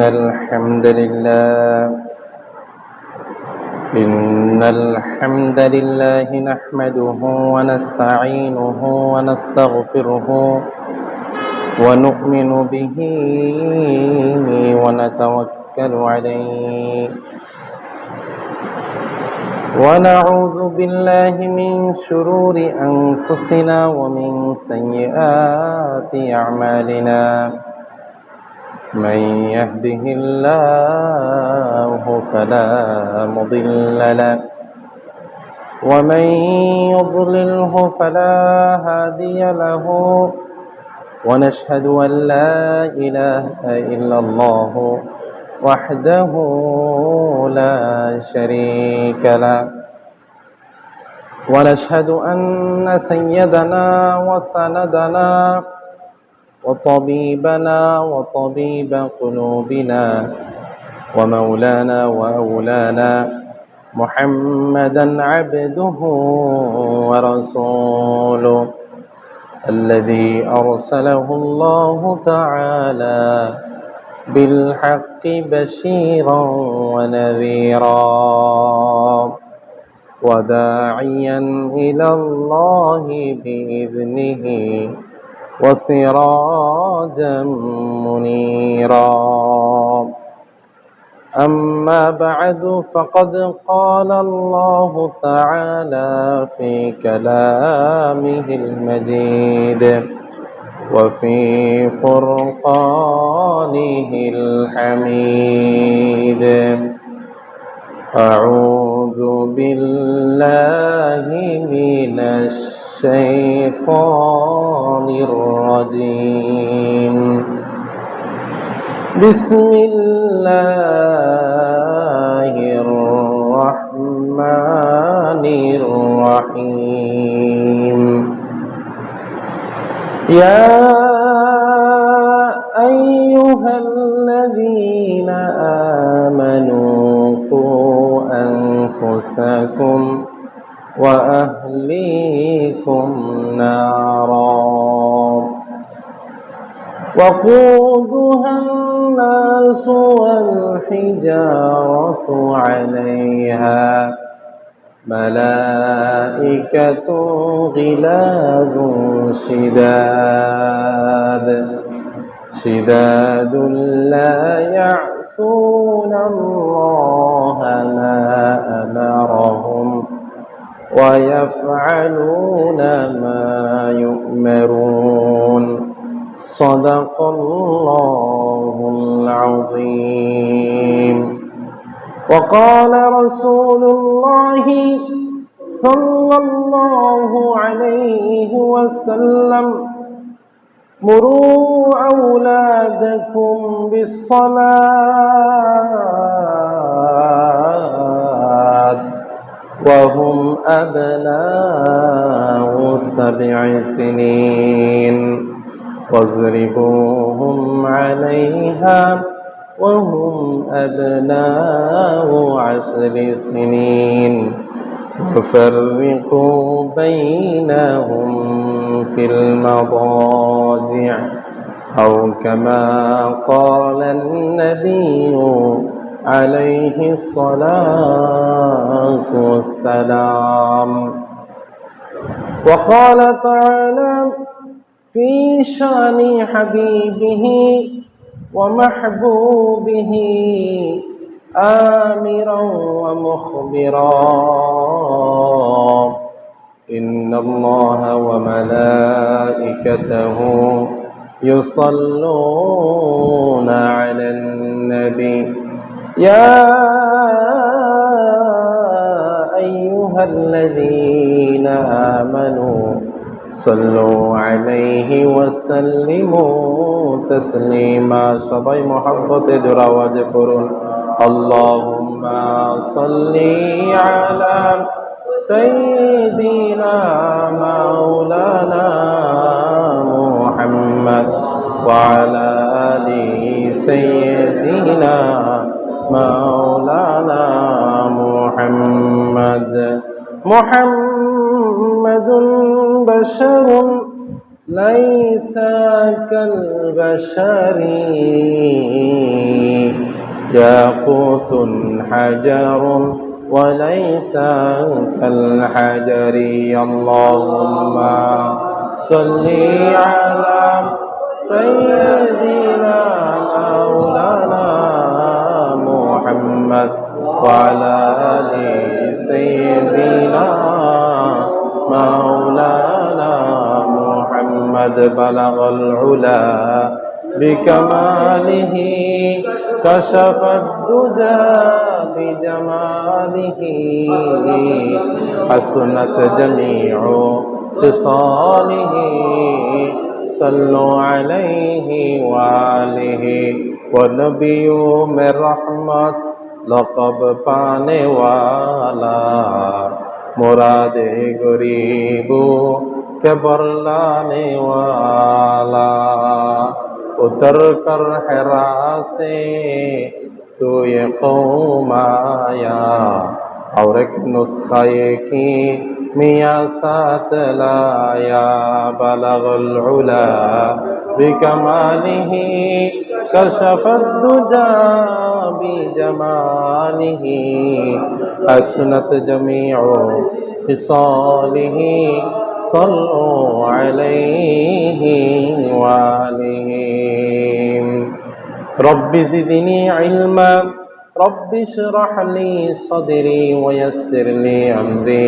إن الحمد لله نحمده ونستعينه ونستغفره ونؤمن به ونتوكل عليه ونعوذ بالله من شرور أنفسنا ومن سيئات أعمالنا من يهده الله فلا مضل له ومن يضلله فلا هادي له ونشهد أن لا إله إلا الله وحده لا شريك له ونشهد أن سيدنا وسندنا وطبيبنا وطبيب قلوبنا ومولانا وأولانا محمدا عبده ورسوله الذي أرسله الله تعالى بالحق بشيرا ونذيرا وداعيا إلى الله بإذنه وسراجا منيرا أما بعد فقد قال الله تعالى في كلامه المجيد وفي فرقانه الحميد أعوذ بالله من الشيطان الرجيم بسم الله الرحمن الرحيم يا أيها الذين آمنوا قوا أنفسكم وأهليكم نارا وقودها الناس والحجارة عليها ملائكة غلاظ شداد لا يعصون الله ما أمرهم ويفعلون ما يؤمرون صدق الله العظيم وقال رسول الله صلى الله عليه وسلم مروا أولادكم بالصلاة وهم أبناء 7 سنين واضربوهم عليها وهم أبناء 10 سنين وفرقوا بينهم في المضاجع أو كما قال النبي عليه الصلاة والسلام وقال تعالى في شان حبيبه ومحبوبه آمرا ومخبرا إن الله وملائكته يصلون على النبي يا أيها الذين آمنوا صلوا عليه وسلموا تسليما সবাই محبته জোড়া আওয়াজে পড়ুন اللهم صل على سيدنا مولانا محمد وعلى آل سيدنا مولانا محمد بشر ليس كالبشر ياقوت حجر وليس كالحجر اللهم صل على سيدنا مولانا محمد وعلى آل سيدنا مولانا محمد بلغ العلا بكماله كشف الدجى بجماله حسنت جميع خصاله صلوا عليه وآله ونبي من رحمت لقب पाने वाला मुराद गरीबों के बरलाने वाला उतर कर हिरा से सोए कौम आया और एक नुस्खे की मियाँ साथ लाया बलगल उला बिकमालिही कशफत दुजा बिजमालिही हसनत जमीउ खिसालिही सल्लु अलैहि वालिही रब्बि ज़िदनी इल्मा रब्बि इश्रह ली सदरी वयस्सिर ली अमरी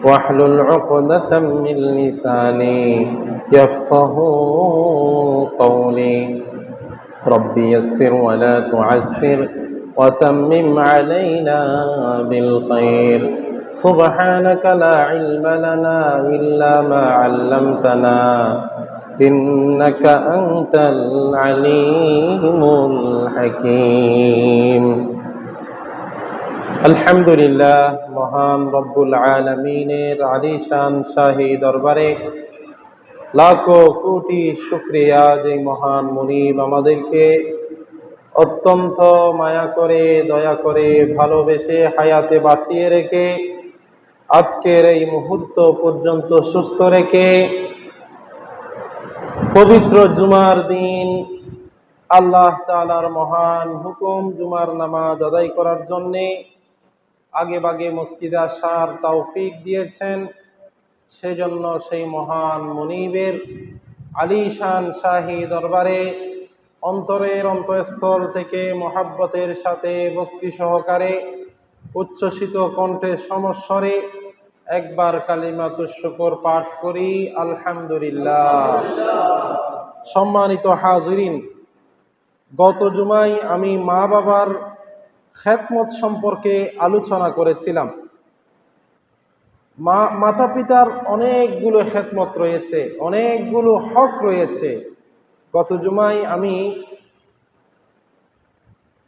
वाहलुल उक़दतम मिन लिसानी यफ़क़हू क़ौली रब्बि यस्सिर वला तुअस्सिर वतम्मिम अलैना बिल खैर सुब्हानक ला इल्म लना इल्ला मा अल्लमतना इन्नक अंतल अलीमुल हकीम আলহামদুলিল্লাহ মহান রব্বুল আলামিনের আলিশান শাহী দরবারে লাখো কোটি শুকরিয়া যে মহান মুনিব আমাদেরকে অত্যন্ত মায়া করে দয়া করে ভালোবেসে হায়াতে বাঁচিয়ে রেখে আজকের এই মুহূর্ত পর্যন্ত সুস্থ রেখে পবিত্র জুমার দিন আল্লাহ তাআলার মহান হুকুম জুমার নামাজ আদায় করার জন্যে আগে বাগে মসজিদে আসার তৌফিক দিয়েছেন সেজন্য সেই মহান মুনিবের আলিশান শাহী দরবারে অন্তরের অন্তঃস্থল থেকে মহাব্বতের সাথে ভক্তি সহকারে উচ্ছ্বসিত কণ্ঠে সমস্বরে একবার কালিমাতুশ শুকর পাঠ করি আলহামদুলিল্লাহ। সম্মানিত হাজিরিন, গত জুমায় আমি মা বাবার খেদমত সম্পর্কে আলোচনা করেছিলাম। মাতা পিতার অনেকগুলো খেদমত রয়েছে, অনেকগুলো হক রয়েছে। গত জুমায় আমি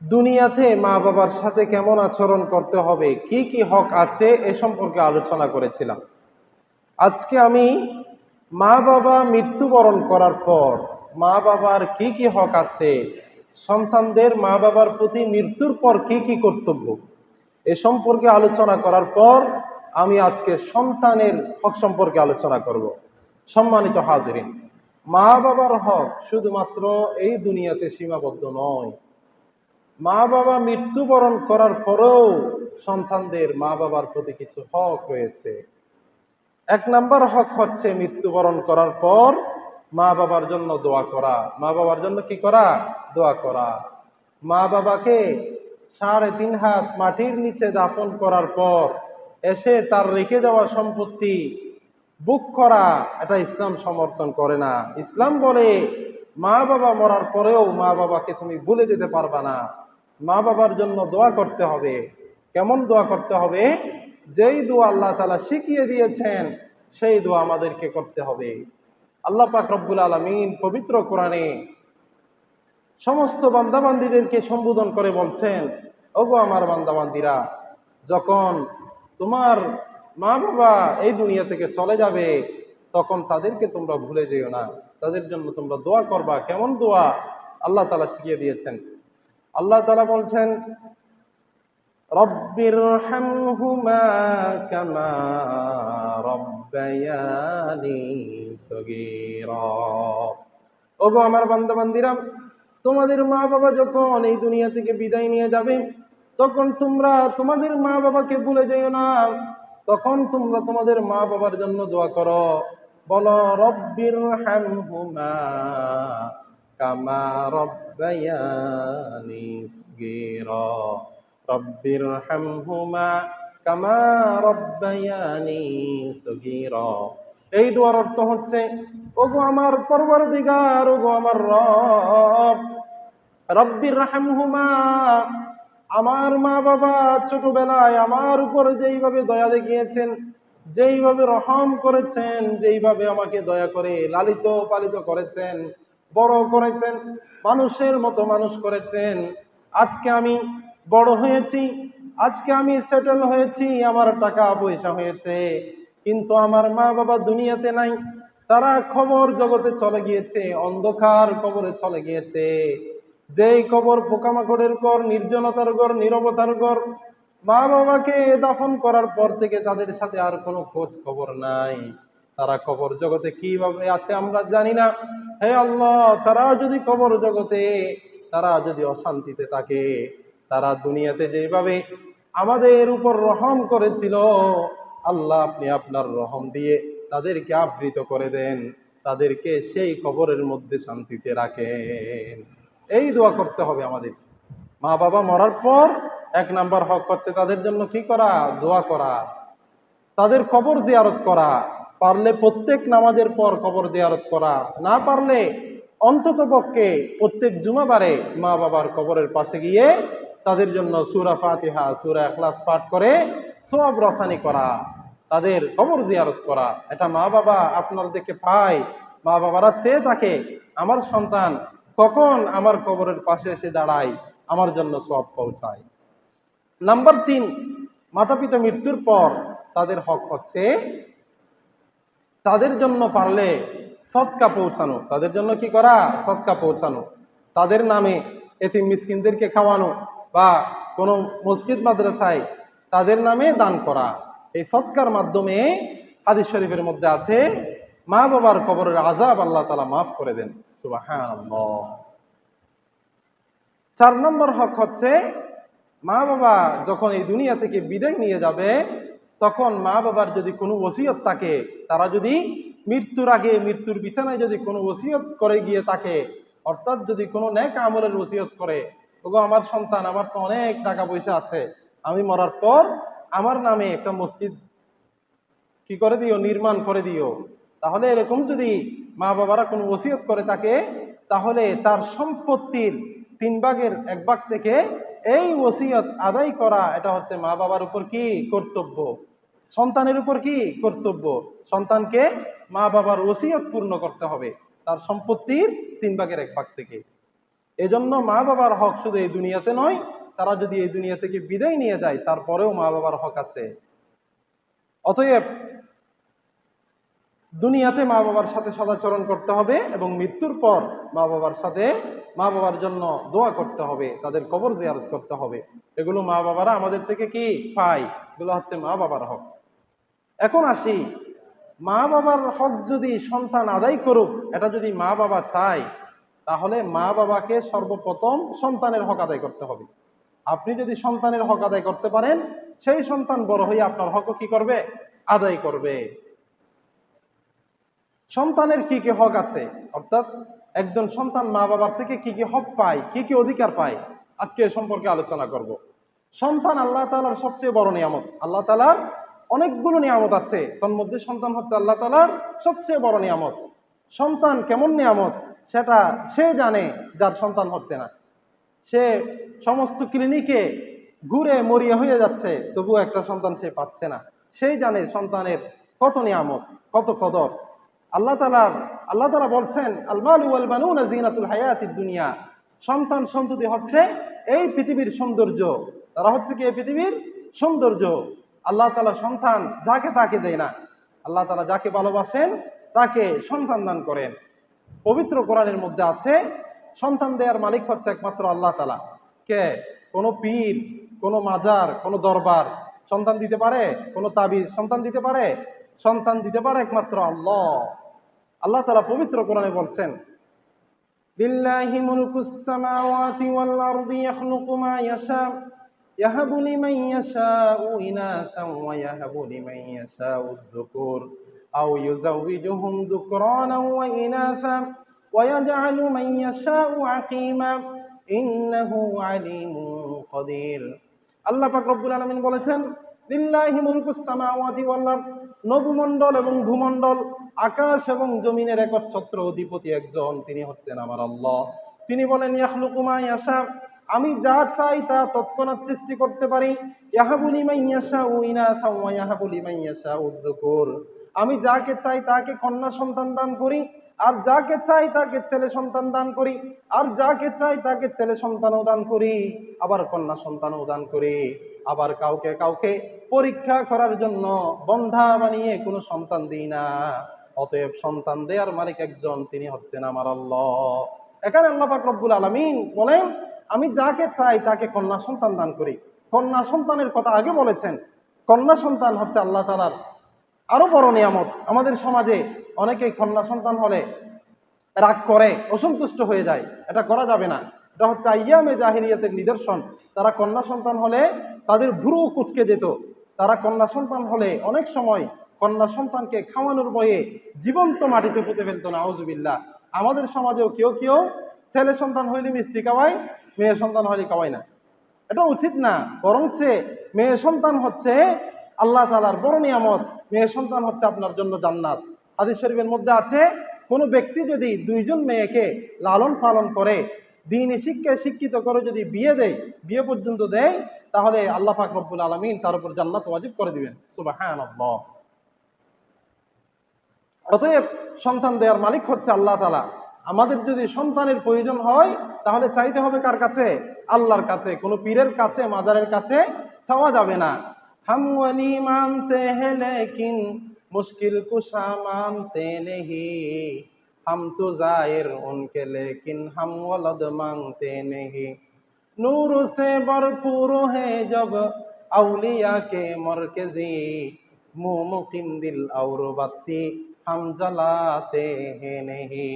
দুনিয়াতে মা বাবার সাথে কেমন আচরণ করতে হবে, কি কি হক আছে এ সম্পর্কে আলোচনা করেছিলাম। আজকে আমি মা বাবা মৃত্যুবরণ করার পর মা বাবার কি কি হক আছে, সন্তানদের মা বাবার প্রতি মৃত্যুর পর কি কি কর্তব্য এ সম্পর্কে আলোচনা করার পর আমি আজকে সন্তানের হক সম্পর্কে আলোচনা করব। সম্মানিত হাজিরিন, মা বাবার হক শুধুমাত্র এই দুনিয়াতে সীমাবদ্ধ নয়। মা বাবা মৃত্যুবরণ করার পরেও সন্তানদের মা বাবার প্রতি কিছু হক রয়েছে। এক নাম্বার হক হচ্ছে মৃত্যুবরণ করার পর মা বাবার জন্য দোয়া করা। মা বাবার জন্য কি করা? দোয়া করা। মা বাবাকে 3.5 হাত মাটির নিচে দাফন করার পর এসে তার রেখে যাওয়া সম্পত্তি বুক করা, এটা ইসলাম সমর্থন করে না। ইসলাম বলে মা বাবা মরার পরেও মা বাবাকে তুমি ভুলে যেতে পারবা না। মা বাবার জন্য দোয়া করতে হবে। কেমন দোয়া করতে হবে? যেই দোয়া আল্লাহ তাআলা শিখিয়ে দিয়েছেন সেই দোয়া আমাদেরকে করতে হবে। আল্লাহ পাক রব্বুল আলামিন পবিত্র কোরআনে সমস্ত বান্দাবান্দীদেরকে সম্বোধন করে বলছেন, ওগো আমার বান্দাবান্দীরা, যখন তোমার মা বাবা এই দুনিয়া থেকে চলে যাবে তখন তাদেরকে তোমরা ভুলে যেও না, তাদের জন্য তোমরা দোয়া করবা। কেমন দোয়া? আল্লাহ তাআলা শিখিয়ে দিয়েছেন। আল্লাহ তাআলা বলছেন, রব্বিরহামহুমা কামা রব্বায়ানি সগীরা। ওগো আমার বান্দাবান্দীরা, তোমাদের মা বাবা যখন এই দুনিয়া থেকে বিদায় নিয়ে যাবে, তখন তোমরা তোমাদের মা বাবাকে ভুলে যেও না। তখন তোমরা তোমাদের মা বাবার জন্য দোয়া করো, বলো রব্বির হামহুমা কামা রব্বায়ানি সগীরা, রব্বির হামহুমা কামা রব্বায়ানি সগীরা। এই দোয়ার অর্থ হচ্ছে, ওগো আমার পরওয়ারদিগার, ওগো আমার রব, রব্বির হামহুমা, আমার মা বাবা ছোটবেলায় আমার উপর যেইভাবে দয়া দেখিয়েছেন, যেইভাবে রহম করেছেন, যেইভাবে আমাকে দয়া করে লালিত পালিত করেছেন, বড় করেছেন, মানুষের মতো মানুষ করেছেন। আজকে আমি বড় হয়েছি, আজকে আমি সেটেল হয়েছি, আমার টাকা পয়সা হয়েছে, কিন্তু আমার মা বাবা দুনিয়াতে নাই। তারা খবর জগতে চলে গিয়েছে, অন্ধকার কবরে চলে গিয়েছে। যেই কবর পোকামাকড়ের ঘর, নির্জনতার ঘর, নীরবতার ঘর। মা বাবাকে দাফন করার পর থেকে তাদের সাথে আর কোনো খোঁজ খবর নাই। তারা কবর জগতে কিভাবে আছে আমরা জানি না। হে আল্লাহ, তারা যদি কবর জগতে, তারা যদি অশান্তিতে থাকে, তারা দুনিয়াতে যেভাবে আমাদের উপর রহম করেছিল, আল্লাহ আপনি আপনার রহম দিয়ে তাদেরকে আবৃত করে দেন, তাদেরকে সেই কবরের মধ্যে শান্তিতে রাখেন। এই দোয়া করতে হবে আমাদের। মা বাবা মরার পর 1 নাম্বার হক হচ্ছে তাদের জন্য কি করা? দোয়া করা, তাদের কবর জিয়ারত করা। পারলে প্রত্যেক নামাজের পর কবর জিয়ারত করা, না পারলে অন্তত পক্ষে প্রত্যেক জুমাবারে মা বাবার কবরের পাশে গিয়ে তাদের জন্য সূরা ফাতিহা, সূরা ইখলাস পাঠ করে সওয়াব রসানি করা, তাদের কবর জিয়ারত করা। এটা মা বাবা আপনার দেখে পায়, মা বাবারা চেয়ে থাকে আমার সন্তান কখন আমার কবরের পাশে এসে দাঁড়ায়, আমার জন্য সওয়াব পৌঁছায়। নাম্বার 3, মাতা পিতা মৃত্যুর পর তাদের হক হচ্ছে তাদের জন্য পারলে সদকা পৌঁছানো। তাদের জন্য কি করা? সদকা পৌঁছানো। তাদের নামে এতিম মিসকিনদেরকে খাওয়ানো, বা কোনো মসজিদ মাদ্রাসায় তাদের নামে দান করা। এই সদকার মাধ্যমে হাদিস শরীফের মধ্যে আছে, মা বাবার কবরের আযাব আল্লাহ তাআলা মাফ করে দেন। সুবহানাল্লাহ। 4 নম্বর হক হচ্ছে, মা বাবা যখন এই দুনিয়া থেকে বিদায় নিয়ে যাবে, তখন মা বাবার যদি কোনো ওসিয়ত থাকে, তারা যদি মৃত্যুর আগে, মৃত্যুর বিছানায় যদি কোনো ওসিয়ত করে গিয়ে থাকে, অর্থাৎ যদি কোনো নেক আমলের ওসিয়ত করে, ওগো আমার সন্তান, আমার তো অনেক টাকা পয়সা আছে, আমি মরার পর আমার নামে একটা মসজিদ কি করে দিও, নির্মাণ করে দিও। তাহলে এরকম যদি মা বাবারা কোনো ওসিয়ত করে থাকে, তাহলে তার সম্পত্তির 3 ভাগের 1 ভাগ থেকে এই ওসিয়ত আদায় করা, এটা হচ্ছে মা বাবার উপর কি কর্তব্য, সন্তানের উপর কি কর্তব্য। সন্তানকে মা বাবার ওসিয়ত পূর্ণ করতে হবে তার সম্পত্তির 3 ভাগের 1 ভাগ থেকে। এজন্য মা বাবার হক শুধু এই দুনিয়াতে নয়, তারা যদি এই দুনিয়া থেকে বিদায় নিয়ে যায় তারপরেও মা বাবার হক আছে। অতএব দুনিয়াতে মা বাবার সাথে সদাচরণ করতে হবে, এবং মৃত্যুর পর মা বাবার সাথে, মা বাবার জন্য দোয়া করতে হবে, তাদের কবর জিয়ারত করতে হবে। এগুলো মা বাবারা আমাদের থেকে কি পায়, এগুলো হচ্ছে মা বাবার হক। এখন আসি, মা বাবার হক যদি সন্তান আদায় করুক, এটা যদি মা বাবা চায়, তাহলে মা বাবাকে সর্বপ্রথম সন্তানের হক আদায় করতে হবে। আপনি যদি সন্তানের হক আদায় করতে পারেন, সেই সন্তান বড় হয়ে আপনার হকও কি করবে? আদায় করবে। সন্তানের কি কি হক আছে, অর্থাৎ একজন সন্তান মা বাবার থেকে কি কি হক পায়, কি কি অধিকার পায়, আজকে এ সম্পর্কে আলোচনা করব। সন্তান আল্লাহ তাআলার সবচেয়ে বড় নিয়ামত। আল্লাহ তাআলার অনেকগুলো নিয়ামত আছে, তার মধ্যে সন্তান হচ্ছে আল্লাহ তাআলার সবচেয়ে বড় নিয়ামত। সন্তান কেমন নিয়ামত সেটা সে জানে, যার সন্তান হচ্ছে না। সে সমস্ত ক্লিনিকে ঘুরে মরিয়া হয়ে যাচ্ছে, তবুও একটা সন্তান সে পাচ্ছে না। সেই জানে সন্তানের কত নিয়ামত, কত কদর। আল্লাহ তাআলা বলছেন, আল মালু ওয়াল বানুনা যিনাতুল হায়াতিদ দুনিয়া। সন্তান সন্ততি হচ্ছে এই পৃথিবীর সৌন্দর্য। তারা হচ্ছে কি এই পৃথিবীর সৌন্দর্য। আল্লাহ তাআলা সন্তান যাকে তাকে দেয় না। আল্লাহ তাআলা যাকে ভালোবাসেন তাকে সন্তান দান করেন। পবিত্র কোরআনের মধ্যে আছে, সন্তান দেওয়ার মালিক হচ্ছে একমাত্র আল্লাহ তাআলা। কে? কোনো পীর, কোনো মাজার, কোনো দরবার সন্তান দিতে পারে? কোনো তাবিজ সন্তান দিতে পারে? সন্তান দিতে পারে একমাত্র আল্লাহ। আল্লাহ তাআলা পবিত্র কোরআনে বলছেন, লিল্লাহি মুলকুস সামাওয়াতি ওয়াল আরদি ইয়াখলুকু মা ইয়াশা ইয়াহাবু লিমান ইয়াশাউ ইনাসান ওয়া ইয়াহাবু লিমান ইয়াশাউ আয-যুকুর আও ইউযাওwijuhum যুকরানান ওয়া ইনাসা ওয়া ইয়াজআলু মান ইয়াশাউ আকিমা ইন্নাহু আলিমুন কাদির। আল্লাহ পাক রব্বুল আলামিন বলেছেন, লিল্লাহি মুলকুস সামাওয়াতি ওয়াল আরদ, নবমণ্ডল এবং ভূমণ্ডল, আকাশ এবং জমিনের একচ্ছত্র অধিপতি একজন, তিনি হচ্ছেন আমার আল্লাহ। তিনি বলেন, ইয়াখলুকু মা ইয়াশা, আমি যা চাই তা তৎক্ষণাৎ সৃষ্টি করতে পারি। ইয়াহাবু লিমান ইয়াশাউ ইনাসা ওয়া ইয়াহাবু লিমান ইয়াশাউ আয-যুকুর, আমি যাকে চাই তাকে কন্যা সন্তান দান করি, আর যাকে চাই তাকে ছেলে সন্তান দান করি, আর যাকে চাই তাকে ছেলে সন্তানও দান করি, আবার কন্যা সন্তানও দান করি। আবার কাউকে কাউকে পরীক্ষা করার জন্য বন্ধা বানিয়ে কোনো সন্তান দিই না। অতএব সন্তান দেয়ার মালিক একজন, তিনি হচ্ছেন আমার আল্লাহ। এখানে আল্লাহ পাক রব্বুল আলামিন বলেন, আমি যাকে চাই তাকে কন্যা সন্তান দান করি। কন্যা সন্তানের কথা আগে বলেছেন। কন্যা সন্তান হচ্ছে আল্লাহ তাআলার আরো বড় নিয়ামত। আমাদের সমাজে অনেকেই কন্যা সন্তান হলে রাগ করে, অসন্তুষ্ট হয়ে যায়। এটা করা যাবে না। এটা হচ্ছে আইয়ামে জাহিলিয়াতের নিদর্শন। তারা কন্যা সন্তান হলে তাদের ভ্রু কুঁচকে যেত। তারা কন্যা সন্তান হলে অনেক সময় কন্যা সন্তানকে খাওয়ানোর বয়ে জীবন্ত মাটিতে পুঁতে ফেলতো না, আউযুবিল্লাহ। আমাদের সমাজেও কেউ কেউ ছেলে সন্তান হইলে মিষ্টি খাওয়ায়, মেয়ে সন্তান হইলে খাওয়ায় না। এটা উচিত না। বরঞ্চ মেয়ে সন্তান হচ্ছে আল্লাহ তাআলার বড় নিয়ামত। মেয়ে সন্তান হচ্ছে আপনার জন্য জান্নাত। হাদিস শরীফের মধ্যে আছে, কোনো ব্যক্তি যদি দুইজন মেয়েকে লালন পালন করে, দ্বীনি শিক্ষায় শিক্ষিত করে যদি বিয়ে পর্যন্ত দেয়, তাহলে আল্লাহ পাক রব্বুল আলামিন তার উপর জান্নাত ওয়াজিব করে দিবেন। সুবহানাল্লাহ। অতএব সন্তান দেওয়ার মালিক হচ্ছে আল্লাহ তাআলা। আমাদের যদি সন্তানের প্রয়োজন হয়, তাহলে চাইতে হবে কার কাছে? আল্লাহর কাছে। কোনো পীরের কাছে, মাজারের কাছে চাওয়া যাবে না। हम वली मानते हैं लेकिन मुश्किल कुशा मानते नहीं, हम तो जाहिर उनके लेकिन हम वलद मांगते नहीं, नूर से भरपूर है जब औलिया के मरकजी, मुमकिन दिल और बत्ती हम जलाते हैं नहीं।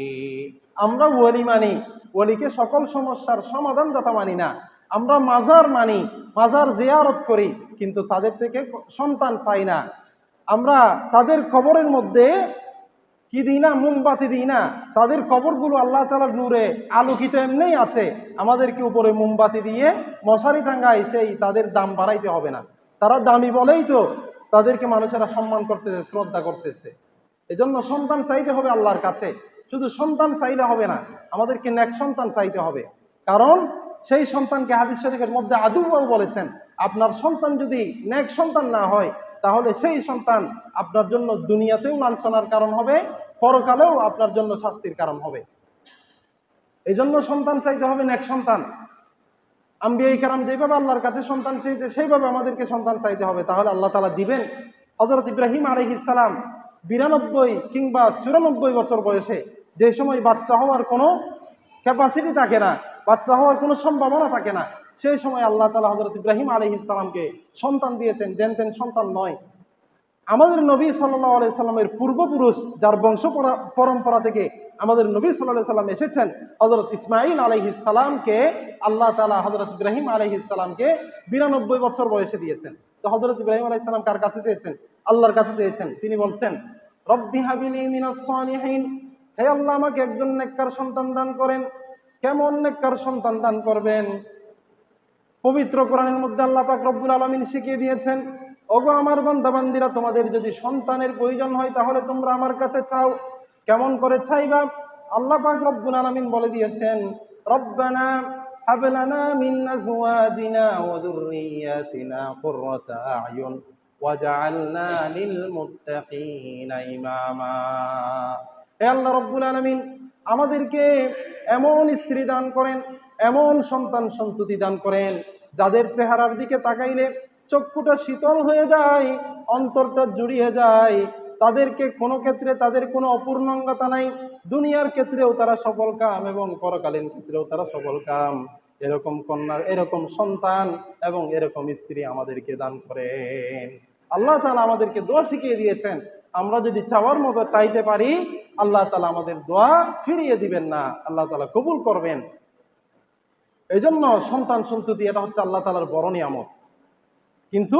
আমরা ওলি মানি, ওলিকে সকল সমস্যার সমাধানদাতা মানি না। আমরা মাজার মানি, মাজার জিয়ারত করি, কিন্তু তাদের থেকে সন্তান চাই না। আমরা তাদের কবরের মধ্যে কি দিই না? মোমবাতি দিই না। তাদের কবরগুলো আল্লাহ তাআলার নূরে আলোকিত এমনিই আছে। আমাদেরকে উপরে মোমবাতি দিয়ে মশারি টাঙ্গাই, সেই তাদের দাম বাড়াইতে হবে না। তারা দামি বলেই তো তাদেরকে মানুষেরা সম্মান করতেছে, শ্রদ্ধা করতেছে। এজন্য সন্তান চাইতে হবে আল্লাহর কাছে। শুধু সন্তান চাইলে হবে না, আমাদেরকে নেক সন্তান চাইতে হবে। কারণ সেই সন্তানকে হাদিস শরীফের মধ্যে আদুওয়াও বলেছেন, আপনার সন্তান যদি নেক সন্তান না হয়, তাহলে সেই সন্তান আপনার জন্য দুনিয়াতেও লাঞ্ছনার কারণ হবে, পরকালেও আপনার জন্য শাস্তির কারণ হবে। এই জন্য সন্তান চাইতে হবে নেক সন্তান। আম্বিয়া ইকরাম যেভাবে আল্লাহর কাছে সন্তান চেয়েছে, সেইভাবে আমাদেরকে সন্তান চাইতে হবে, তাহলে আল্লাহ তাআলা দিবেন। হযরত ইব্রাহিম আলাইহিস সালাম 92 কিংবা 94 বছর বয়সে, যে সময় বাচ্চা হওয়ার কোনো ক্যাপাসিটি থাকে না, বাচ্চা হওয়ার কোনো সম্ভাবনা থাকে না, সেই সময় আল্লাহ তাআলা হযরত ইব্রাহিম আলাইহিস সালামকে সন্তান দিয়েছেন। দেন সন্তান নয়। আমাদের নবী সাল্লাল্লাহু আলাইহি সাল্লামের পূর্বপুরুষ, যার বংশ পরম্পরা থেকে আমাদের নবী সাল্লাল্লাহু আলাইহি সাল্লাম এসেছেন, হযরত ইসমাঈল আলাইহিস সালামকে আল্লাহ তাআলা হযরত ইব্রাহিম আলাইহিস সালামকে 92 বছর বয়সে দিয়েছেন। তো হযরত ইব্রাহিম আলাইহিস সালাম কার কাছে চেয়েছেন? আল্লাহর কাছে চেয়েছেন। তিনি বলছেন, রব্বি হাবিলি মিনাস সালিহিন, হে আল্লাহ আমাকে একজন নেককার সন্তান দান করেন। কেমন নেককার সন্তান দান করবেন? পবিত্র কোরআনের মধ্যে আল্লাহ পাক রব্বুল আলামিন শিখিয়ে দিয়েছেন, ওগো আমার বান্দা বান্দিরা, তোমাদের যদি সন্তানের প্রয়োজন হয় তাহলে তোমরা আমার কাছে চাও। কেমন করে চাইবা? আল্লাহ পাক রব্বুল আলামিন বলে দিয়েছেন, রব্বানা হাব লানা মিন আজওয়াজিনা ওয়া যুররিয়াতিনা কুররাতা আ'য়ুন ওয়াজআলনা লিল মুত্তাকিনা ইমামা। হে আল্লাহ রব্বুল আলামিন, আমাদেরকে এমন স্ত্রী দান করেন, এমন সন্তান সন্ততি দান করেন, যাদের চেহারার দিকে তাকাইলে চক্ষুটা শীতল হয়ে যায়, অন্তরটা জুড়িয়ে যায়। তাদেরকে কোনো ক্ষেত্রে তাদের কোনো অপূর্ণাঙ্গতা নাই। দুনিয়ার ক্ষেত্রেও তারা সফল কাম এবং পরকালীন ক্ষেত্রেও তারা সফল কাম। এরকম কন্যা, এরকম সন্তান এবং এরকম স্ত্রী আমাদেরকে দান করেন। আল্লাহ তাআলা আমাদেরকে দোয়া শিখিয়ে দিয়েছেন, আমরা যদি চাওয়ার মতো চাইতে পারি, আল্লাহ তাআলা আমাদের দোয়া ফিরিয়ে দিবেন না, আল্লাহ তাআলা কবুল করবেন। এই জন্য সন্তান সন্ততি এটা হচ্ছে আল্লাহ তাআলার বড় নিয়ামত। কিন্তু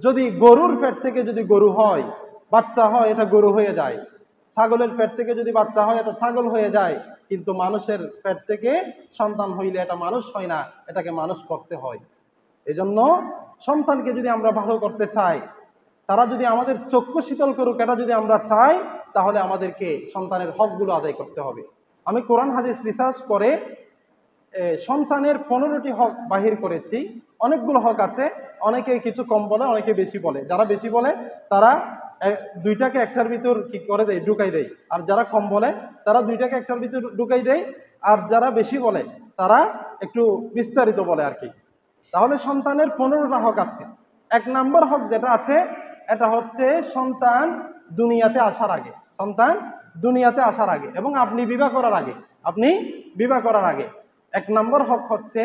যদি গরুর পেট থেকে যদি গরু হয়, বাচ্চা হয়, এটা গরু হয়ে যায়। ছাগলের পেট থেকে যদি বাচ্চা হয়, এটা ছাগল হয়ে যায়। কিন্তু মানুষের পেট থেকে সন্তান হইলে এটা মানুষ হয় না, এটাকে মানুষ করতে হয়। এজন্য সন্তানকে যদি আমরা ভালো করতে চাই, তারা যদি আমাদের চক্ষু শীতল করুক, এটা যদি আমরা চাই, তাহলে আমাদেরকে সন্তানের হকগুলো আদায় করতে হবে। আমি কোরআন হাদিস রিসার্চ করে সন্তানের 15টি হক বাহির করেছি। অনেকগুলো হক আছে, অনেকে কিছু কম বলে, অনেকে বেশি বলে। যারা বেশি বলে তারা দুইটাকে একটার ভিতর কি করে দেয়, ঢুকাই দেয়। আর যারা কম বলে তারা দুইটাকে একটার ভিতর ঢুকাই দেয়। আর যারা বেশি বলে তারা একটু বিস্তারিত বলে আর কি। তাহলে সন্তানের 15টা হক আছে। 1 নম্বর হক যেটা আছে, এটা হচ্ছে সন্তান দুনিয়াতে আসার আগে, সন্তান দুনিয়াতে আসার আগে এবং আপনি বিবাহ করার আগে, আপনি বিবাহ করার আগে 1 নম্বর হক হচ্ছে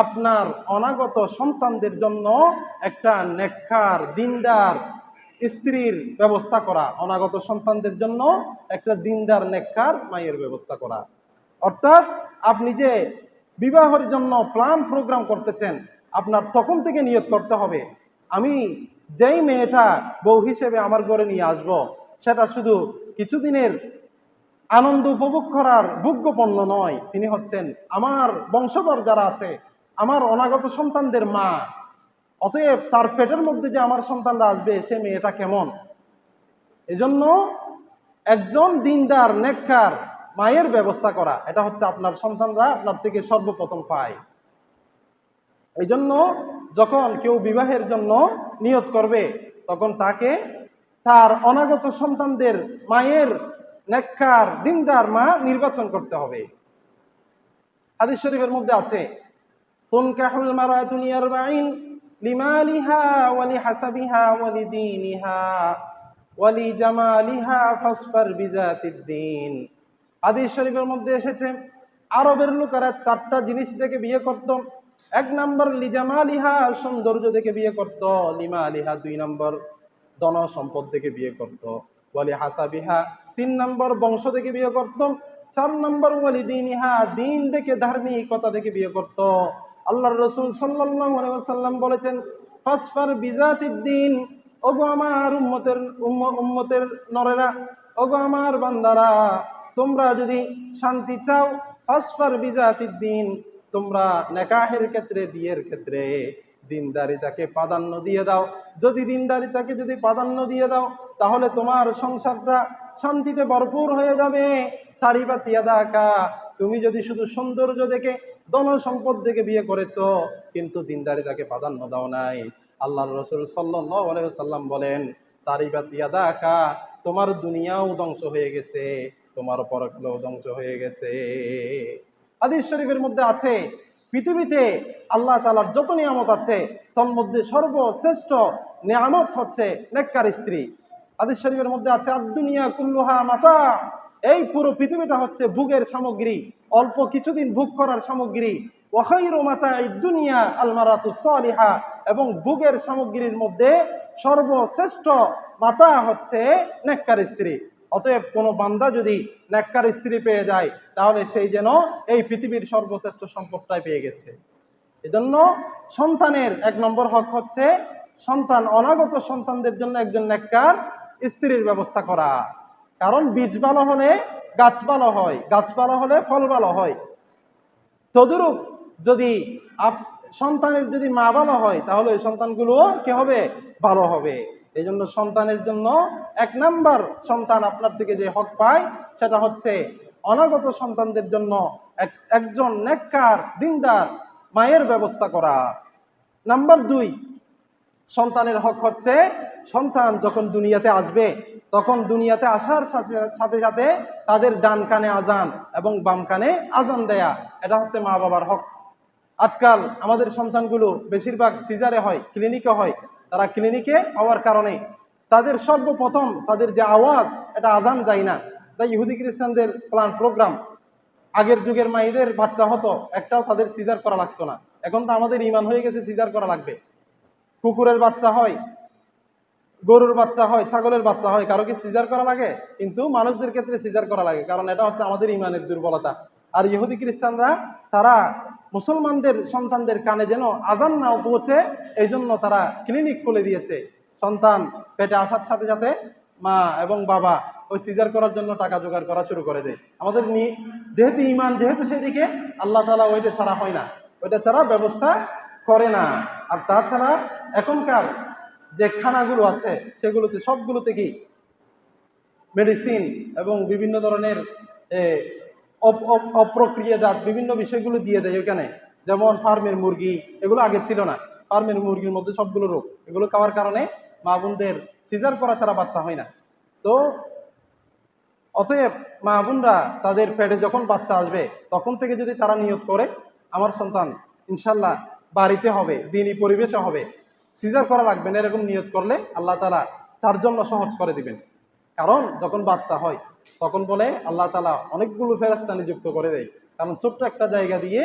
আপনার অনাগত সন্তানদের জন্য একটা নেককার দিনদার স্ত্রীর ব্যবস্থা করা, অনাগত সন্তানদের জন্য একটা দিনদার নেককার মায়ের ব্যবস্থা করা। অর্থাৎ আপনি যে বিবাহের জন্য প্ল্যান প্রোগ্রাম করতেছেন, আপনার তখন থেকে নিয়ত করতে হবে, আমি যেই মেয়েটা বউ হিসেবে আমার ঘরে নিয়ে আসব, সেটা শুধু কিছুদিনের আনন্দ উপভোগ করার যোগ্য পণ্য নয়, তিনি হচ্ছেন আমার বংশধর যারা আছে, আমার অনাগত সন্তানদের মা। অতএব তার পেটের মধ্যে যে আমার সন্তানরা আসবে, সে মেয়েটা কেমন। এজন্য একজন দিনদার নেককার মায়ের ব্যবস্থা করা, এটা হচ্ছে আপনার সন্তানরা আপনার থেকে সর্বপ্রথম পায়। এই জন্য যখন কেউ বিবাহের জন্য নিয়ত করবে, তখন তাকে তার অনাগত সন্তানদের মায়ের নেককার দিনদার মা নির্বাচন করতে হবে। হাদিস শরীফের মধ্যে আছে, তুনকাহুল মারাতু লিআরবাঈন লিমালিহা ওয়া লিহাসাবিহা ওয়া লিদীনিহা ওয়া লিজামালিহা ফাসফার বিযাতিদ্দীন। হাদিস শরীফের মধ্যে এসেছে, আরবের লোকেরা 4টা জিনিস দেখে বিয়ে করত। 1 নম্বর লিজামালিহা, সৌন্দর্য দেখে বিয়ে করত। লিমালিহা 2 নম্বর ধন সম্পদ দেখে বিয়ে করত। ওয়ালি হাসাবিহা 3 নম্বর বংশ দেখে বিয়ে করত। 4 নম্বর ওয়ালি দীনিহা, দিন দেখে ধার্মিকতা দেখে বিয়ে করত। আল্লাহর রাসূল সাল্লাল্লাহু আলাইহি ওয়াসাল্লাম বলেছেন, ফাসফার বিযাতিদ্দীন, ওগো আমার উম্মতের নরেরা, ওগো আমার বান্দারা, তোমরা যদি শান্তি চাও, ফাসফার বিযাতিদ্দীন, তোমরা নেকাহের ক্ষেত্রে, বিয়ের ক্ষেত্রে দিনদারিতাকে প্রাধান্য দিয়ে দাও। যদি দিনদারিতাকে যদি প্রাধান্য দিয়ে দাও, তাহলে তোমার সংসারটা শান্তিতে ভরপুর হয়ে যাবে। তারিবাত ইয়াদাকা, তুমি যদি শুধু সৌন্দর্য দেখে, ধন সম্পদ দেখে বিয়ে করেছো, কিন্তু দিনদারিতাকে প্রাধান্য দাও নাই, আল্লাহর রাসূল সাল্লাল্লাহু আলাইহি ওয়াসাল্লাম বলেন, তারিবাত ইয়াদাকা, তোমার দুনিয়াও ধ্বংস হয়ে গেছে, তোমার পরকালও ধ্বংস হয়ে গেছে। হাদিস শরীফের মধ্যে আছে, পৃথিবীতে আল্লাহ তাআলার যত নিয়ামত আছে, তার মধ্যে সর্বশ্রেষ্ঠ নিয়ামত হচ্ছে নেককার স্ত্রী। হাদিস শরীফের মধ্যে আছে, আদ-দুনিয়া কুল্লুহা মাতা, এই পুরো পৃথিবীটা হচ্ছে ভোগের সামগ্রী, অল্প কিছুদিন ভোগ করার সামগ্রী। ওয়া খায়রু মাতা'id দুনিয়া আল মারাতুস সালিহা, এবং ভোগের সামগ্রীর মধ্যে সর্বশ্রেষ্ঠ মাতা হচ্ছে নেককার স্ত্রী। অতএব কোনো বান্দা যদি নেককার স্ত্রী পেয়ে যায়, তাহলে সেই যেন এই পৃথিবীর সর্বশ্রেষ্ঠ সম্পদটাই পেয়ে গেছে। এজন্য সন্তানের 1 নম্বর হক হচ্ছে সন্তান, অনাগত সন্তানদের জন্য একজন নেককার স্ত্রীর ব্যবস্থা করা। কারণ বীজ ভালো হলে গাছ ভালো হয়, গাছ ভালো হলে ফল ভালো হয়। তদুরূপ যদি সন্তানের যদি মা ভালো হয়, তাহলে ওই সন্তানগুলো কি হবে, ভালো হবে। এই জন্য সন্তানের জন্য 1 নম্বর সন্তান আপনার থেকে যে হক পায়, সেটা হচ্ছে অনাগত সন্তানদের জন্য একজন নেককার দিনদার মায়ের ব্যবস্থা করা। নাম্বার 2, সন্তানের হক হচ্ছে সন্তান যখন দুনিয়াতে আসবে, তখন দুনিয়াতে আসার সাথে সাথে তাদের ডান কানে আজান এবং বাম কানে আজান দেয়া, এটা হচ্ছে মা বাবার হক। আজকাল আমাদের সন্তানগুলো বেশিরভাগ সিজারে হয়, ক্লিনিকে হয়। তারা ক্লিনিকে হওয়ার কারণে তাদের সর্বপ্রথম তাদের যে আওয়াজ, এটা আজান যায় না। এটা ইহুদি খ্রিস্টানদের প্ল্যান প্রোগ্রাম। আগের যুগের মায়েদের বাচ্চা হতো, একটাও তাদের সিজার করা লাগতো না। এখন তো আমাদের ইমান হয়ে গেছে সিজার করা লাগবে। কুকুরের বাচ্চা হয়, গরুর বাচ্চা হয়, ছাগলের বাচ্চা হয়, কারো কি সিজার করা লাগে? কিন্তু মানুষদের ক্ষেত্রে সিজার করা লাগে, কারণ এটা হচ্ছে আমাদের ইমানের দুর্বলতা। আর ইহুদি খ্রিস্টানরা তারা মুসলমানদের সন্তানদের কানে যেন আজান নাও পৌঁছে, এই জন্য তারা ক্লিনিক খুলে দিয়েছে। সন্তান পেটে আসার সাথে সাথে মা এবং বাবা ওই সিজার করার জন্য টাকা জোগাড় করা শুরু করে দেয়। আমাদের যেহেতু ইমান যেহেতু সেদিকে, আল্লাহ তাআলা ওইটা ছাড়া হয় না, ওইটা ছাড়া ব্যবস্থা করে না। আর তাছাড়া এখনকার যে খানাগুলো আছে সেগুলোতে সবগুলোতে কি মেডিসিন এবং বিভিন্ন ধরনের অপ্রক্রিয়াজাত বিভিন্ন বিষয়গুলো দিয়ে দেয় ওইখানে। যেমন ফার্মের মুরগি, এগুলো আগে ছিল না। ফার্মের মুরগির মধ্যে সবগুলো রোগ, এগুলো খাওয়ার কারণে মা বোনদের সিজার করা ছাড়া বাচ্চা হয় না। তো অতএব মা বোনরা তাদের পেটে যখন বাচ্চা আসবে তখন থেকে যদি তারা নিয়ত করে আমার সন্তান ইনশাল্লাহ বাড়িতে হবে, দিনী পরিবেশে হবে, সিজার করা লাগবে না, এরকম নিয়ত করলে আল্লাহ তাআলা তার জন্য সহজ করে দিবেন। কারণ যখন বাচ্চা হয় তখন বলে আল্লাহ তাআলা অনেকগুলো ফেরেশতা নিযুক্ত করে দেয়, কারণ ছোট্ট একটা জায়গা দিয়ে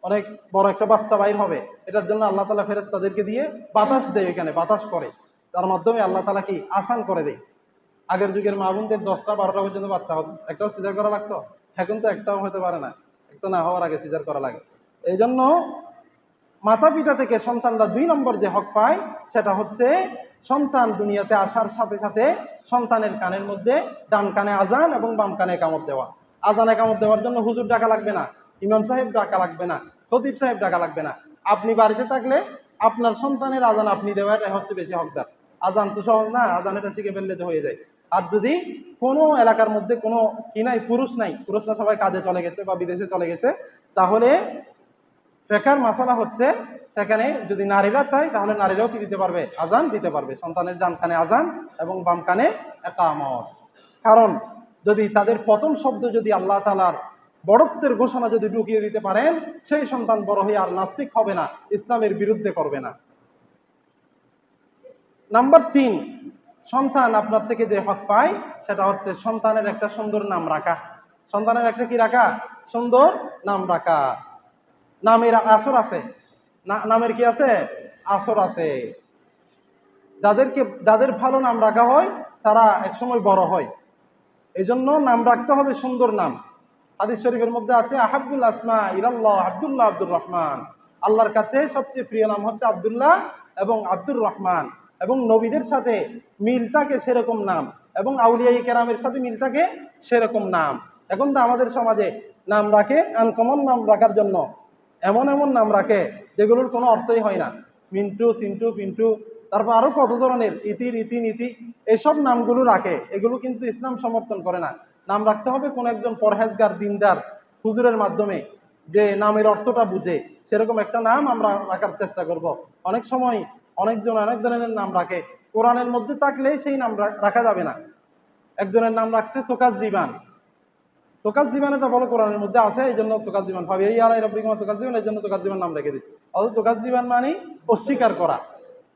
অনেক বড় একটা বাচ্চা বাইর হবে, এটার জন্য আল্লাহ তাআলা ফেরেশতাদেরকে দিয়ে বাতাস দেয়, এখানে বাতাস করে, তার মাধ্যমে আল্লাহ তাআলা কি আসান করে দেয়। আগের যুগের মা বোনদের 10টা 12টা পর্যন্ত বাচ্চা হতো, একটাও সিজার করা লাগতো? এখন তো একটাও হতে পারে না, একটা না হওয়ার আগে সিজার করা লাগে। এই জন্য মাতা পিতা থেকে সন্তানরা 2 নম্বর যে হক পায় সেটা হচ্ছে সন্তান দুনিয়াতে আসার সাথে সাথে সন্তানের কানের মধ্যে ডান কানে আজান এবং বাম কানে একামত দেওয়া। আজান একামত দেওয়ার জন্য হুজুর ডাকা লাগবে না, ইমাম সাহেব ডাকা লাগবে না, খতিব সাহেব ডাকা লাগবে না। আপনি বাড়িতে থাকলে আপনার সন্তানের আজান আপনি দেওয়াটাই হচ্ছে বেশি হকদার। আজান তো সহজ না, আজান এটা শিখে ফেললে তো হয়ে যায়। আর যদি কোনো এলাকার মধ্যে কোনো কি নাই, পুরুষ নাই, পুরুষরা সবাই কাজে চলে গেছে বা বিদেশে চলে গেছে, তাহলে ফেকার মাসালা হচ্ছে সেখানে যদি নারীরা চায় তাহলে নারীরাও কি দিতে পারবে? আজান দিতে পারবে, সন্তানের ডান কানে আজান এবং বাম কানে একামত। কারণ যদি তাদের প্রথম শব্দ যদি আল্লাহ তাআলার বড়ত্বের ঘোষণা যদি ঢুকিয়ে দিতে পারেন, সেই সন্তান বড় হয়ে আর নাস্তিক হবে না, ইসলামের বিরুদ্ধে করবে না। নাম্বার 3, সন্তান আপনার থেকে যে হক পায় সেটা হচ্ছে সন্তানের একটা সুন্দর নাম রাখা। সন্তানের একটা কি রাখা? সুন্দর নাম রাখা। নামের আসর আছে, নামের কি আছে? আসর আছে। যাদের ভালো নাম রাখা হয় তারা একসময় বড় হয়। এই জন্য নাম রাখতে হবে সুন্দর নাম। হাদিস শরীফের মধ্যে আছে আহাব্বুল আসমা ইলাল্লাহ আব্দুল্লাহ আব্দুর রহমান। আল্লাহর কাছে সবচেয়ে প্রিয় নাম হচ্ছে আব্দুল্লাহ এবং আব্দুর রহমান। এবং নবীদের সাথে মিল থাকে সেরকম নাম, এবং আউলিয়া কেরামের সাথে মিল থাকে সেরকম নাম। এখন তো আমাদের সমাজে নাম রাখে আনকমন নাম রাখার জন্য, এমন এমন নাম রাখে যেগুলোর কোনো অর্থই হয় না। মিন্টু, সিন্টু, পিন্টু, তারপর আরো কত ধরনের ইতি, রীতি, নীতি, এসব নামগুলো রাখে। এগুলো কিন্তু ইসলাম সমর্থন করে না। নাম রাখতে হবে কোন একজন পরহেজগার দিনদার হুজুরের মাধ্যমে, যে নামের অর্থটা বুঝে, সেরকম একটা নাম আমরা রাখার চেষ্টা করব। অনেক সময় অনেকজন অনেক ধরনের নাম রাখে, কোরআনের মধ্যে থাকলে সেই নাম রাখা যাবে না। একজনের নাম রাখছে তোকাজ জীবান। তোকাজ জীবান এটা বলো কোরআনের মধ্যে আছে, এই জন্য তোকাজ জীবান ভাবি এই আলাই রব্বি কুমার তোকাজ জীবান, এই জন্য তোকাজ জীবান নাম রেখে দিচ্ছে। অথচ তোকাজ জীবান মানে অস্বীকার করা,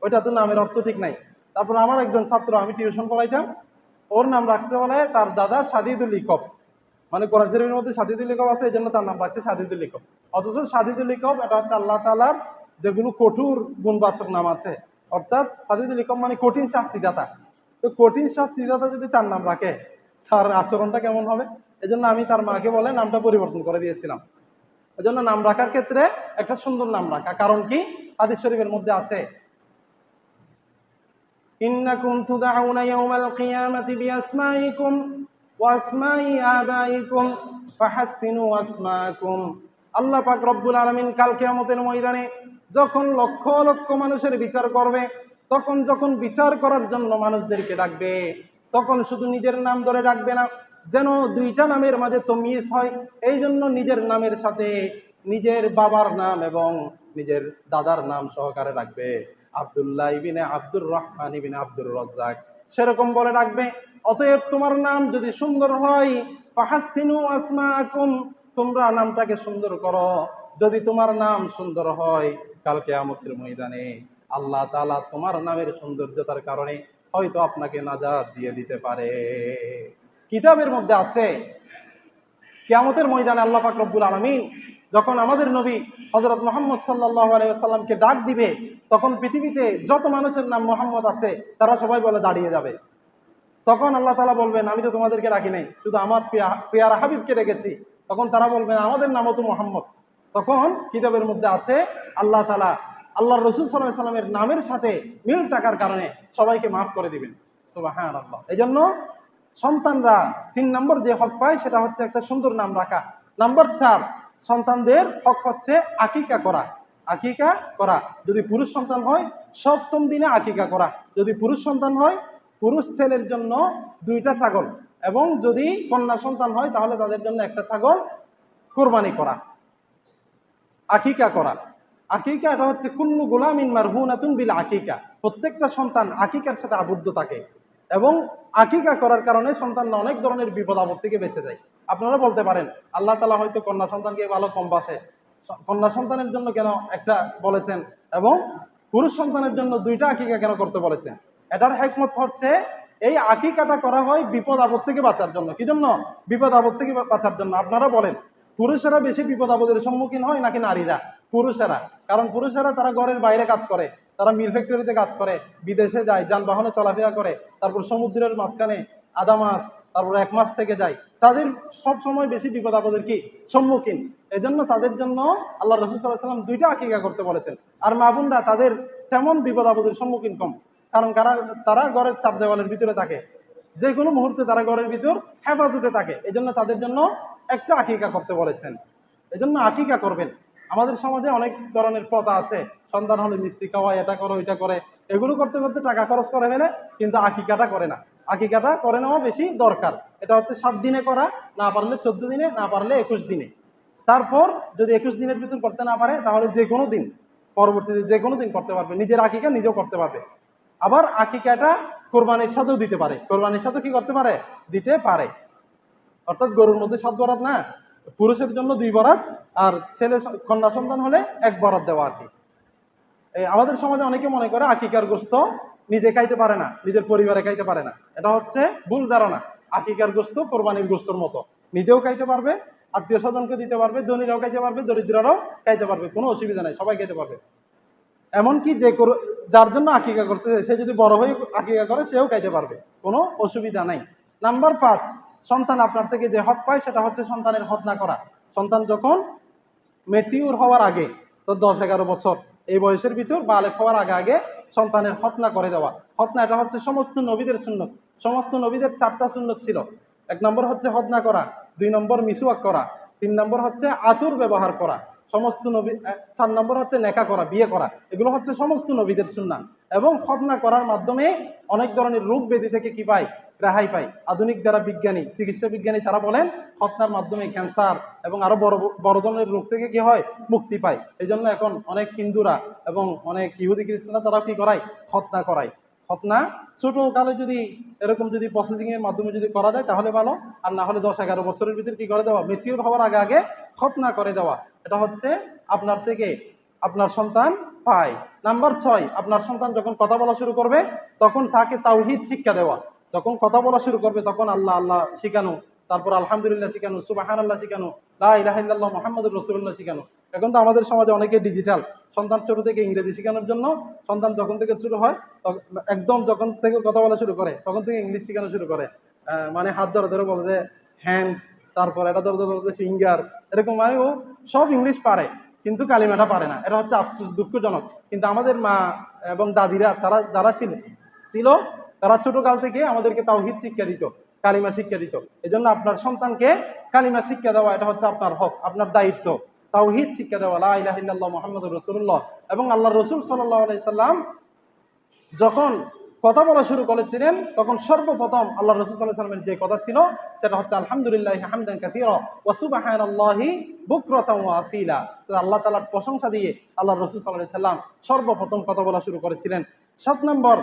ওইটা তো নামের অর্থ ঠিক নাই। তারপর আমার একজন ছাত্র, আমি টিউশন পড়াইতাম, ওর নাম রাখছে বলে তার দাদা সাদিদুল ইকব, মানে কোরআন শরীফের মধ্যে সাদিদুল ইকব আছে, এই জন্য তার নাম রাখছে সাদিদুল ইকব। অথচ সাদিদুল ইকব এটা হচ্ছে আল্লাহ তাআলার যেগুলো কঠোর গুণবাচক নাম আছে, অর্থাৎ সাদিদুল ইকব মানে কঠিন শাস্তিদাতা। তো কঠিন শাস্তিদাতা যদি তার নাম রাখে, তার আচরণটা কেমন হবে? এই জন্য আমি তার মাকে বলে নামটা পরিবর্তন করে দিয়েছিলাম। এই জন্য নাম রাখার ক্ষেত্রে একটা সুন্দর নাম রাখা। কারণ কি? হাদিস শরীফের মধ্যে আছে ইন্নাকুম তুদআউনা ইয়াওমাল কিয়ামাতি বিআসমাইকুম ওয়া আসমাই আবাইকুম ফাহাসসিনু আসমাকুম। আল্লাহ পাক রব্বুল আলামিন কাল কিয়ামতের ময়দানে যখন লক্ষ লক্ষ মানুষের বিচার করবে, তখন যখন বিচার করার জন্য মানুষদেরকে ডাকবে, তখন শুধু নিজের নাম ধরে ডাকবে না, যেন 2টা নামের মাঝে তমিজ হয়। এই জন্য নিজের নামের সাথে নিজের বাবার নাম এবং নিজের দাদার নাম সহকারে ডাকবে, আব্দুল্লাহ ইবিনে আব্দুর রহমান ইবিনে আব্দুর রাজ্জাক, সেরকম বলে ডাকবে। অতএব তোমার নাম যদি সুন্দর হয়, ফাহাসসিনু আসমাকুম, তোমরা নামটাকে সুন্দর করো। যদি তোমার নাম সুন্দর হয়, কাল কিয়ামতের ময়দানে আল্লাহ তাআলা তোমার নামের সৌন্দর্যতার কারণে হয়তো আপনাকে নাজাত দিয়ে দিতে পারে। কিতাবের মধ্যে আছে কিয়ামতের ময়দানে আল্লাহ পাক রব্বুল আলামিন যখন আমাদের নবী হযরত মুহাম্মদ সাল্লাল্লাহু আলাইহি ওয়াসাল্লামকে ডাক দিবে, তখন পৃথিবীতে যত মানুষের নাম মুহাম্মদ আছে তারা সবাই বলে দাঁড়িয়ে যাবে। তখন আল্লাহ তাআলা বলবেন, আমি তো তোমাদেরকে ডাকি নাই, শুধু আমার পেয়ারা হাবিবকে ডেকেছি। তখন তারা বলবেন, আমাদের নামও তো মুহাম্মদ। তখন কিতাবের মধ্যে আছে আল্লাহ তাআলা আল্লাহর রাসূল সাল্লাল্লাহু আলাইহি সাল্লামের নামের সাথে মিল থাকার কারণে সবাইকে মাফ করে দিবেন। সুবহানাল্লাহ। এজন্য সন্তানরা ৩ নম্বর যে হক পায় সেটা হচ্ছে একটা সুন্দর নাম রাখা। নাম্বার ৪, সন্তানদের হক হচ্ছে আকিকা করা। আকিকা করা, যদি পুরুষ সন্তান হয় ৭ম দিনে আকিকা করা। যদি পুরুষ সন্তান হয়, পুরুষ ছেলের জন্য 2টা ছাগল, এবং যদি কন্যা সন্তান হয় তাহলে তাদের জন্য একটা ছাগল কোরবানি করা। আকিকা করা, আকিকা এটা হচ্ছে কুল্লু গুলামিন মারহুনাতুন বিল আকিকা। প্রত্যেকটা সন্তান আকিকার সাথে আবদ্ধ থাকে, এবং আকিকা করার কারণে সন্তানরা অনেক ধরনের বিপদ আপদ থেকে বেঁচে যায়। আপনারা বলতে পারেন, আল্লাহ তাআলা হয়তো কন্যা সন্তানকে ভালো কম বাসে, কন্যা সন্তানের জন্য কেন একটা বলেছেন এবং পুরুষ সন্তানের জন্য 2টা আকিকা কেন করতে বলেছেন? এটার হিকমত হচ্ছে, এই আকিকাটা করা হয় বিপদ আপদ থেকে বাঁচার জন্য। কি জন্য? বিপদ আপদ থেকে বাঁচার জন্য। আপনারা বলেন, পুরুষেরা বেশি বিপদ আপদের সম্মুখীন হয় নাকি নারীরা? পুরুষেরা। কারণ পুরুষেরা তারা ঘরের বাইরে কাজ করে, তারা মিল ফ্যাক্টরিতে কাজ করে, বিদেশে যায়, যানবাহনে চলাফেরা করে, তারপর সমুদ্রের মাঝখানে আধা মাস, তারপর 1 মাস থেকে যায়। তাদের সব সময় বেশি বিপদ আপদের কি সম্মুখীন। এজন্য তাদের জন্য আল্লাহ রাসূল সাল্লাল্লাহু আলাইহি ওয়াসাল্লাম 2টা আকিকা করতে বলেছেন। আর মা বোনরা তাদের তেমন বিপদ আপদের সম্মুখীন কম, কারণ তারা ঘরের চার দেওয়ালের ভিতরে থাকে, যে কোনো মুহূর্তে তারা ঘরের ভিতর হেফাজতে থাকে। এজন্য তাদের জন্য একটা আকিকা করতে বলেছেন। এজন্য আকিকা করবেন। আমাদের সমাজে অনেক ধরনের প্রথা আছে, সন্তান হলে মিষ্টি খাওয়ায়, এটা করে ওইটা করে, এগুলো করতে করতে টাকা খরচ করে ফেলে, কিন্তু আকিকাটা করে না। আকিকাটা করে নেওয়া বেশি দরকার। এটা হচ্ছে 7 দিনে করা, না পারলে 14 দিনে, না পারলে 21 দিনে। তারপর যদি 21 দিনের ভিতর করতে না পারে তাহলে যে কোনো দিন, পরবর্তীতে যে কোনো দিন করতে পারবে। নিজের আকিকা নিজেও করতে পারবে। আবার আকিকাটা কোরবানির সাথেও দিতে পারে। কোরবানির সাথে কি করতে পারে? দিতে পারে। অর্থাৎ গরুর মধ্যে 7 বরাত না, পুরুষের জন্য 2 বরাত, আর ছেলে কন্যা সন্তান হলে 1 বরাত দেওয়া আর কি। আমাদের সমাজে অনেকে মনে করে আকিকার গোশত নিজে খাইতে পারে না, নিজের পরিবারে খাইতে পারে না। এটা হচ্ছে ভুল ধারণা। আকিকার গোশত কোরবানির গোশতর মতো, নিজেও খাইতে পারবে, আত্মীয় স্বজনকে দিতে পারবে, ধনীরাও খাইতে পারবে, দরিদ্ররাও খাইতে পারবে, কোনো অসুবিধা নাই, সবাই খাইতে পারবে। এমনকি যার জন্য আকিকা করতেছে সে যদি বড় হয়ে আকিকা করে সেও খাইতে পারবে, কোনো অসুবিধা নাই। নাম্বার 5, সন্তান আপনার থেকে যে হক পায় সেটা হচ্ছে সন্তানের খতনা করা। সন্তান যখন ম্যাচিউর হওয়ার আগে, তো 10-11 বছর এই বয়সের ভিতর বালেগ হওয়ার আগে আগে সন্তানের খতনা করে দেওয়া। খতনা এটা হচ্ছে সমস্ত নবীদের সুন্নত। সমস্ত নবীদের 4টা সুন্নত ছিল। 1 নম্বর হচ্ছে খতনা করা, 2 নম্বর মিসওয়াক করা, 3 নম্বর হচ্ছে আতুর ব্যবহার করা, সমস্ত নবী, 4 নম্বর হচ্ছে নেকা করা, বিয়ে করা। এগুলো হচ্ছে সমস্ত নবীদের সুন্নাহ। এবং খতনা করার মাধ্যমে অনেক ধরনের রোগ ব্যাধি থেকে কি পায়? রেহাই পায়। আধুনিক যারা বিজ্ঞানী, চিকিৎসা বিজ্ঞানী, তারা বলেন খতনার মাধ্যমে ক্যান্সার এবং আরো বড় বড় ধরনের রোগ থেকে কি হয়? মুক্তি পায়। এই জন্য এখন অনেক হিন্দুরা এবং অনেক ইহুদি খ্রিস্টানরা তারা কি করায়? খতনা করায়। খতনা ছোটকালে যদি এরকম যদি প্রসেসিং এর মাধ্যমে যদি করা যায় তাহলে ভালো, আর না হলে 10-11 বছরের ভিতরে কি করে দেওয়া? ম্যাচিউর হওয়ার আগে আগে খতনা করে দেওয়া। এটা হচ্ছে আপনার থেকে আপনার সন্তান পায়। নাম্বার 6, আপনার সন্তান যখন কথা বলা শুরু করবে তখন তাকে তাওহীদ শিক্ষা দেওয়া। যখন কথা বলা শুরু করবে তখন আল্লাহ আল্লাহ শিখানো, তারপর আলহামদুলিল্লাহ শিখানো, সুবহানাল্লাহ শিখানো, লা ইলাহা ইল্লাল্লাহ মুহাম্মাদুর রাসূলুল্লাহ শিখানো। এখন তো আমাদের সমাজে অনেকে ডিজিটাল, সন্তান ছোট থেকে ইংরেজি শেখানোর জন্য সন্তান যখন থেকে শুরু হয়, একদম যখন থেকে কথা বলা শুরু করে তখন থেকে ইংলিশ শেখানো শুরু করে। মানে হাত ধরে ধরে বলে যে হ্যান্ড, তারপর এটা ধরে ধরে বলতে ফিঙ্গার, এরকম। মানে ও সব ইংলিশ পারে কিন্তু কালিমাটা পারে না। এটা হচ্ছে আফসোস, দুঃখজনক। কিন্তু আমাদের মা এবং দাদিরা তারা যারা ছিল তারা ছোটকাল থেকে আমাদেরকে তাওহীদ শিক্ষা দিত, কালিমা শিক্ষা দিত। এজন্য আপনার সন্তানকে কালিমা শিক্ষা দেওয়া এটা হচ্ছে আপনার হক, আপনার দায়িত্ব। তাওহীদ শিক্ষা দেওয়া, লা ইলাহা ইল্লাল্লাহ মুহাম্মাদুর রাসূলুল্লাহ। এবং আল্লাহর রাসূল সাল্লাল্লাহু আলাইহি সাল্লাম যখন কথা বলা শুরু করেছিলেন তখন সর্বপ্রথম আল্লাহর রাসূল সাল্লাল্লাহু আলাইহি সাল্লামের যে কথা ছিল সেটা হচ্ছে আলহামদুলিল্লাহি হামদান কাসীরা ওয়া সুবহানাল্লাহি বুকরাতান ওয়া আসীলা। তো আল্লাহ তাআলার প্রশংসা দিয়ে আল্লাহর রাসূল সাল্লাল্লাহু আলাইহি সাল্লাম সর্বপ্রথম কথা বলা শুরু করেছিলেন। 7 নম্বর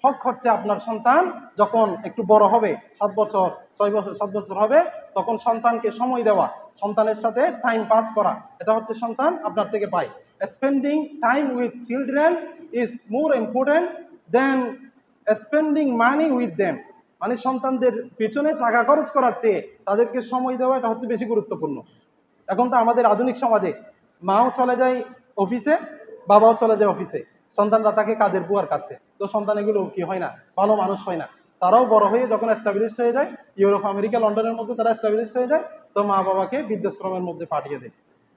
হক হচ্ছে আপনার সন্তান যখন একটু বড় হবে, 7 বছর 6 বছর 7 বছর হবে, তখন সন্তানকে সময় দেওয়া, সন্তানের সাথে টাইম পাস করা। এটা হচ্ছে সন্তান আপনার থেকে পায়। Spending time with children is more important than spending money with them. মানে সন্তানদের পেছনে টাকা খরচ করার চেয়ে তাদেরকে সময় দেওয়া এটা হচ্ছে বেশি গুরুত্বপূর্ণ। এখন তো আমাদের আধুনিক সমাজে মাও চলে যায় অফিসে, বাবাও চলে যায় অফিসে, সন্তানরা থাকে কাজের বুয়ার কাছে। তো সন্তান এগুলো কি হয় না, ভালো মানুষ হয় না। তারাও বড় হয়ে যখন এস্টাবলিশড হয়ে যায়, ইউরোপ, আমেরিকা, লন্ডনের মধ্যে তারা এস্টাবলিশড হয়ে যায়, তো মা বাবাকে বৃদ্ধাশ্রমের মধ্যে পাঠিয়ে দেয়।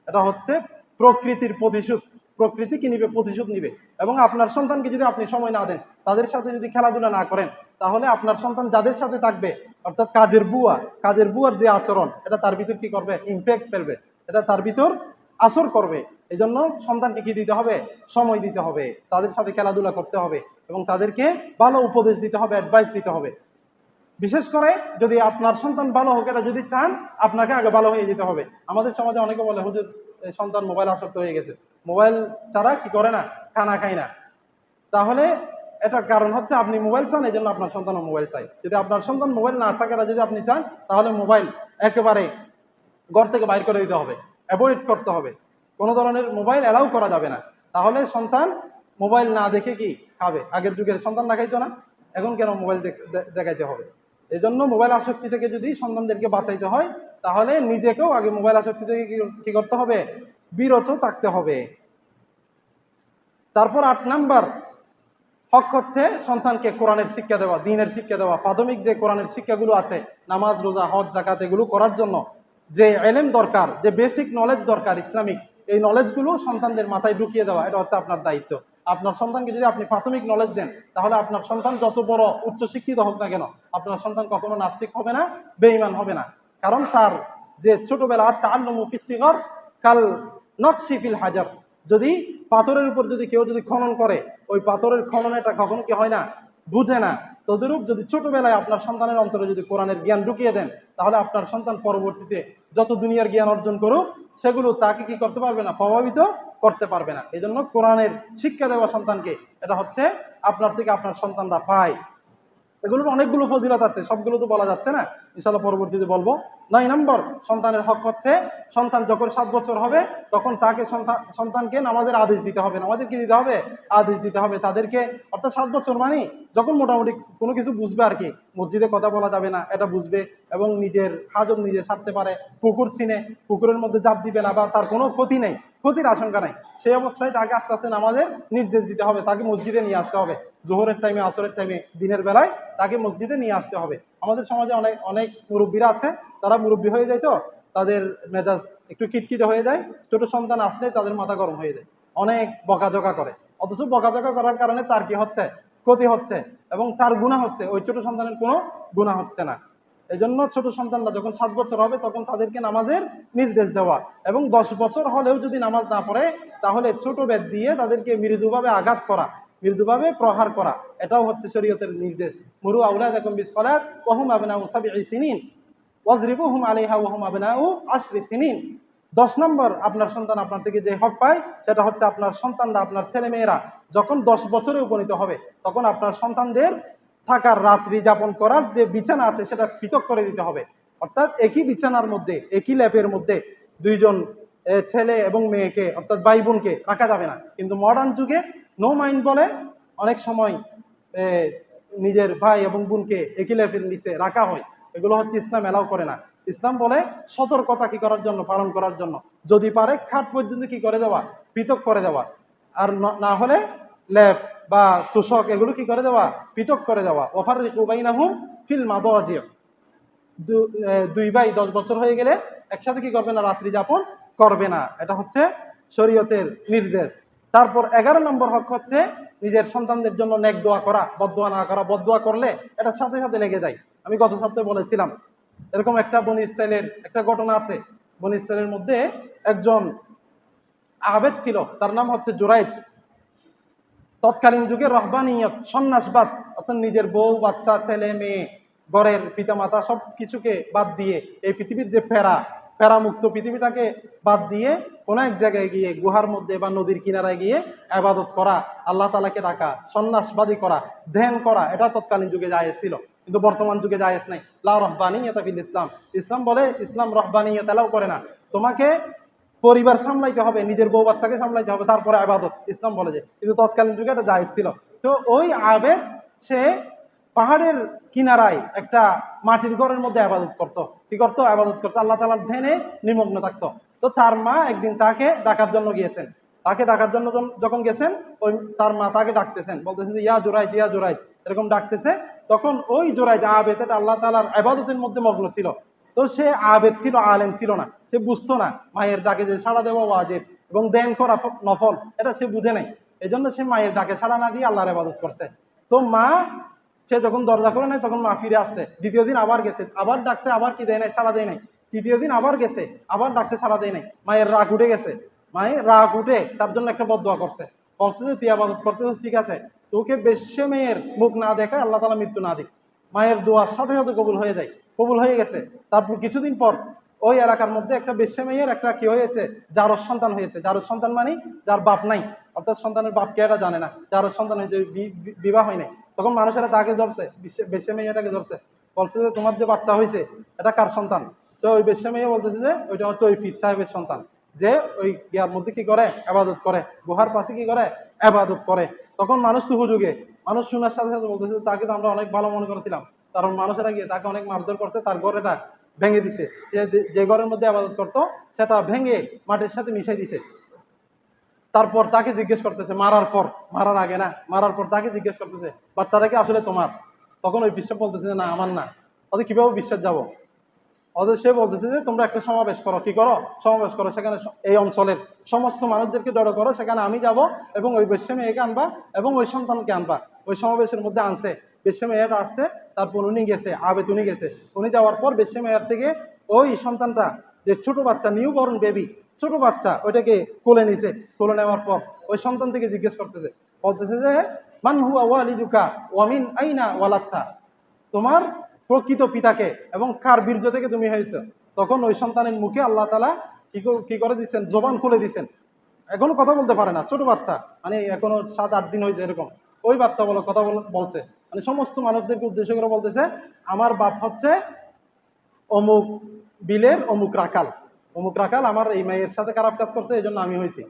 এটা হচ্ছে প্রকৃতির প্রতিশোধ। প্রকৃতি কি নিবে? প্রতিশোধ নিবে। এবং আপনার সন্তানকে যদি আপনি সময় না দেন, তাদের সাথে যদি খেলাধুলা না করেন, তাহলে আপনার সন্তান যাদের সাথে থাকবে, অর্থাৎ কাজের বুয়ার যে আচরণ, এটা তার ভিতর কি করবে? ইম্প্যাক্ট ফেলবে, এটা তার ভিতর আসর করবে। এই জন্য সন্তানকে কি দিতে হবে? সময় দিতে হবে, তাদের সাথে খেলাধুলা করতে হবে এবং তাদেরকে ভালো উপদেশ দিতে হবে, অ্যাডভাইস দিতে হবে। বিশেষ করে যদি আপনার সন্তান ভালো হোক, এটা যদি চান, আপনাকে আগে ভালো হয়ে যেতে হবে। আমাদের সমাজে অনেকে বলে, হুজুর সন্তান মোবাইল আসক্ত হয়ে গেছে, মোবাইল ছাড়া কি করে না, খানা খায় না। তাহলে এটার কারণ হচ্ছে আপনি মোবাইল চান, এই জন্য আপনার সন্তানও মোবাইল চাই। যদি আপনার সন্তান মোবাইল না চায়, এটা যদি আপনি চান, তাহলে মোবাইল একেবারে ঘর থেকে বাইর করে দিতে হবে, অ্যাভয়েড করতে হবে। কোনো ধরনের মোবাইল অ্যালাউ করা যাবে না। তাহলে সন্তান মোবাইল না দেখে কি খাবে? আগের যুগের সন্তান দেখাইতো না, এখন কেন মোবাইল দেখাইতে হবে? এই জন্য মোবাইল আসক্তি থেকে যদি সন্তানদেরকে বাঁচাইতে হয়, তাহলে নিজেকেও আগে মোবাইল আসক্তি থেকে কি করতে হবে? বিরত থাকতে হবে। তারপর 8 নাম্বার হক হচ্ছে সন্তানকে কোরআনের শিক্ষা দেওয়া, দ্বীনের শিক্ষা দেওয়া। প্রাথমিক যে কোরআনের শিক্ষাগুলো আছে, নামাজ, রোজা, হজ, যাকাত, এগুলো করার জন্য যে ইলম দরকার, যে বেসিক নলেজ দরকার ইসলামিক, এই নলেজগুলো সন্তানদের মাথায় ঢুকিয়ে দেওয়া, এটা হচ্ছে আপনার দায়িত্ব। আপনার সন্তানকে যদি আপনি প্রাথমিক নলেজ দেন, তাহলে আপনার সন্তান যত বড় উচ্চশিক্ষিত হোক না কেন, আপনার সন্তান কখনো নাস্তিক হবে না, বেঈমান হবে না। কারণ তার যে ছোটবেলা তাআল্লুমু ফিস সিগর কাল নকশি ফিল হাজার, যদি পাথরের উপর যদি কেউ যদি খনন করে, ওই পাথরের খনন এটা কখনো কি হয় না, বুঝে না। তদরূপ যদি ছোটবেলায় আপনার সন্তানের অন্তরে যদি কোরআনের জ্ঞান ঢুকিয়ে দেন, তাহলে আপনার সন্তান পরবর্তীতে যত দুনিয়ার জ্ঞান অর্জন করুক, সেগুলো তাকে কি করতে পারবে না, প্রভাবিত করতে পারবে না। এই জন্য কোরআনের শিক্ষা দেওয়া সন্তানকে, এটা হচ্ছে আপনার থেকে আপনার সন্তানরা পায়। এগুলোর অনেকগুলো ফজিলত আছে, সবগুলো তো বলা যাচ্ছে না, ইনশাআল্লাহ পরবর্তীতে বলবো। 9 নম্বর সন্তানের হক হচ্ছে, সন্তান যখন 7 বছর হবে, তখন তাকে সন্তানকে নামাজের আদেশ দিতে হবে। নামাজের কি দিতে হবে? আদেশ দিতে হবে তাদেরকে। অর্থাৎ 7 বছর মানে যখন মোটামুটি কোনো কিছু বুঝবে আর কি, মসজিদে কথা বলা যাবে না, এটা বুঝবে এবং নিজের হাজত নিজে সারতে পারে, পুকুর চিনে, পুকুরের মধ্যে জাপ দিবে না, বা তার কোনো ক্ষতি নেই, ক্ষতির আশঙ্কা নাই, সেই অবস্থায় তাকে আস্তে আস্তে নামাজের নির্দেশ দিতে হবে। তাকে মসজিদে নিয়ে আসতে হবে, জোহরের টাইমে, আসরের টাইমে, দিনের বেলায় তাকে মসজিদে নিয়ে আসতে হবে। আমাদের সমাজে অনেক অনেক মুরব্বীরা আছে, তারা মুরব্বী হয়ে যায়, তো তাদের মেজাজ একটু কিটকিটে হয়ে যায়, ছোট সন্তান আসলে তাদের মাথা গরম হয়ে যায়, অনেক বকাঝকা করে। অথচ বকাঝকা করার কারণে তার কি হচ্ছে? ক্ষতি হচ্ছে এবং তার গুনাহ হচ্ছে, ওই ছোট সন্তানের কোনো গুনাহ হচ্ছে না। এই জন্য ছোট সন্তানরা যখন 7 বছর হবে, তখন তাদেরকে নামাজের নির্দেশ দেওয়া, এবং 10 বছর হলেও যদি নামাজ না পড়ে, তাহলে ছোট বেত দিয়ে তাদেরকে মৃদুভাবে আঘাত করা, মৃদুভাবে প্রহার করা, এটাও হচ্ছে শরীয়তের নির্দেশ। মুরু আওলাদাকুম বিসসালাত ওয়া হুম আবনাউ সাবঈ সিনিন ওয়াজরিবুহুম আলাইহা ওয়া হুম আবনাউ 10 সিনিন। 10 নম্বর আপনার সন্তান আপনার থেকে যে হক পায়, সেটা হচ্ছে আপনার সন্তানরা, আপনার ছেলে মেয়েরা যখন 10 বছরে উপনীত হবে, তখন আপনার সন্তানদের থাকার, রাত্রি যাপন করার যে বিছানা আছে, সেটা পৃথক করে দিতে হবে। অর্থাৎ একই বিছানার মধ্যে, একই ল্যাপের মধ্যে দুইজন ছেলে এবং মেয়েকে, অর্থাৎ ভাই বোনকে রাখা যাবে না। কিন্তু মডার্ন যুগে নো মাইন্ড বলে অনেক সময় নিজের ভাই এবং বোনকে একই ল্যাপের নিচে রাখা হয়। এগুলো হচ্ছে ইসলাম এলাও করে না। ইসলাম বলে সতর্কতা কি করার জন্য, পালন করার জন্য, যদি পারে খাট পর্যন্ত কি করে দেওয়া, পৃথক করে দেওয়া, আর না হলে ল্যাপ বা তোষক এগুলো কি করে দেওয়া, পৃথক করে দেওয়া। ওয়াফাররিকু বাইনাহুম ফিল মাদাজি, দুই ভাই 10 বছর হয়ে গেলে একসাথে কি করবে না, রাত্রি যাপন করবে না। এটা হচ্ছে শরীয়তের নির্দেশ। তারপর 11 নম্বর হক হচ্ছে নিজের সন্তানদের জন্য নেক দোয়া করা, বদদোয়া না করা। বদদোয়া করলে এটা সাথে সাথে লেগে যায়। আমি গত সপ্তাহে বলেছিলাম, এরকম একটা বনী ইসরাইলের একটা ঘটনা আছে। বনী ইসরাইলের মধ্যে একজন আবেদ ছিল, তার নাম হচ্ছে জুরাইজ। তৎকালীন যুগে রহবানিয়ত, সন্ন্যাসবাদ, অর্থাৎ নিজের বউ বাচ্চা, ছেলে মেয়ে, ঘরের পিতামাতা সব কিছুকে বাদ দিয়ে, এই পৃথিবীর যে প্যারামুক্ত পৃথিবীটাকে বাদ দিয়ে কোনো এক জায়গায় গিয়ে, গুহার মধ্যে বা নদীর কিনারায় গিয়ে ইবাদত করা, আল্লাহ তাআলাকে ডাকা, সন্ন্যাসবাদী করা, ধ্যান করা, এটা তৎকালীন যুগে জায়েজ ছিল। কিন্তু বর্তমান যুগে জায়েজ নাই। লা রহবানিয়তা ফিল ইসলাম। ইসলাম বলে, ইসলাম রহবানিয়ত এলাও করে না। তোমাকে পরিবার সামলাইতে হবে, নিজের বউ বাচ্চাকে সামলাইতে হবে, তারপরে আবাদত, ইসলাম বলে যে। কিন্তু তৎকালীন যুগে এটা জায়েজ ছিল। তো ওই আবেদ, সে পাহাড়ের কিনারায় একটা মাটির ঘরের মধ্যে আবাদত করত। কি করতো? আবাদত করতো, আল্লাহ তাআলার ধ্যানে নিমগ্ন থাকতো। তো তার মা একদিন তাকে ডাকার জন্য গিয়েছেন। তাকে ডাকার জন্য যখন গেছেন, ওই তার মা তাকে ডাকতেছেন, বলতেছেন যে ইয়া জুরাইজ, ইয়া জুরাইজ, এরকম ডাকতেছে। তখন ওই জুরাইজ আবেদ, এটা আল্লাহ তাআলার ইবাদতের মধ্যে মগ্ন ছিল। তো সে আবেদ ছিল, আলেম ছিল না, সে বুঝতো না মায়ের ডাকে যে সাড়া দেওয়া ওয়াজিব এবং দেন করা নফল, এটা সে বুঝে নাই। এই জন্য সে মায়ের ডাকে সাড়া না দিয়ে আল্লাহর ইবাদত করছে। তো মা, সে যখন দরজা করে নেয় তখন মা ফিরে আসছে। দ্বিতীয় দিন আবার গেছে, আবার ডাকছে, আবার কি দেয় নাই, সাড়া দেয় নাই। তৃতীয় দিন আবার গেছে, আবার ডাকছে, সাড়া দেয় নাই। মায়ের রাগ উঠে গেছে। মায়ের রাগ উঠে তার জন্য একটা বদদোয়া করছে। বলছে যে তুই ইবাদত করতেছিস ঠিক আছে, তোকে বেশ্যা মেয়ের মুখ না দেখায় আল্লাহ তাআলা মৃত্যু না দিক। মায়ের দোয়ার সাথে সাথে কবুল হয়ে যায়, কবুল হয়ে গেছে। তারপর কিছুদিন পর ওই এলাকার মধ্যে একটা বেশ্যা মেয়ের একটা কি হয়েছে, জারজ সন্তান হয়েছে। জারজ সন্তান মানে যার বাপ নাই, অর্থাৎ সন্তানের বাপকে এটা জানে না, জারজ সন্তান হয়েছে, বিবাহ হয় নাই। তখন মানুষেরা তাকে ধরছে, বেশ্যা মেয়েটাকে ধরছে, বলছে যে তোমার যে বাচ্চা হয়েছে এটা কার সন্তান? তো ওই বেশ্যা মেয়ে বলতেছে যে ওইটা হচ্ছে ওই পীর সাহেবের সন্তান, যে ওই ইয়ার মধ্যে কি করে, ইবাদত করে, গুহার পাশে কি করে, ইবাদত করে। তখন মানুষ তো হুজুগে, মানুষ শোনার সাথে সাথে বলতেছে তাকে তো আমরা অনেক ভালো মনে করেছিলাম, কারণ মানুষেরা গিয়ে তাকে অনেক মারধর করছে, তার ঘরেটা ভেঙে দিছে, যে ঘরের মধ্যে ইবাদত করতো সেটা ভেঙে মাটির সাথে মিশাই দিছে। তারপর তাকে জিজ্ঞেস করতেছে, মারার পর, মারার আগে না, মারার পর তাকে জিজ্ঞেস করতেছে বাচ্চাটা কি আসলে তোমার? তখন ওই বিশ্বাস বলতেছে যে না, আমার না। ওদের কিভাবে বিশ্বাস যাব? ওদের সে বলতেছে যে তোমরা একটা সমাবেশ করো, কি করো, সমাবেশ করো, সেখানে এই অঞ্চলের সমস্ত মানুষদেরকে জড়ো করো, সেখানে আমি যাব এবং ওই বেশ্যা মেয়েকে আনবা এবং ওই সন্তানকে আনবা। ওই সমাবেশের মধ্যে আনছে, বেশ্যা মেয়েটা আসছে, তারপর উনি গেছে, আবেদ উনি গেছে। উনি যাওয়ার পর বেশ্যা মেয়ের থেকে ওই সন্তানটা, যে ছোট বাচ্চা, নিউ বর্ন বেবি, ছোট বাচ্চা, ওইটাকে কোলে নিছে। কোলে নেওয়ার পর ওই সন্তান থেকে জিজ্ঞেস করতেছে, বলতেছে যে মান হুয়া ওয়ালিদুকা ওয়ামিন আইনা ওয়ালাত্তা, তোমার প্রকৃত পিতাকে এবং কার বীর্য থেকে তুমি হয়েছ? তখন ওই সন্তানের মুখে আল্লাহ তাআলা কি করে দিচ্ছেন, জবান খুলে দিচ্ছেন। এখনো কথা বলতে পারে না, ছোট বাচ্চা, মানে এখনো 7-8 দিন হয়েছে এরকম। ওই বাচ্চা বলে কথা বলছে, মানে সমস্ত মানুষদেরকে উদ্দেশ্য করে বলতেছে আমার বাপ হচ্ছে অমুক বিলের অমুক রাখাল, অমুক রাখাল আমার এই মেয়ের সাথে খারাপ কাজ করছে, এই জন্য আমি হয়েছি।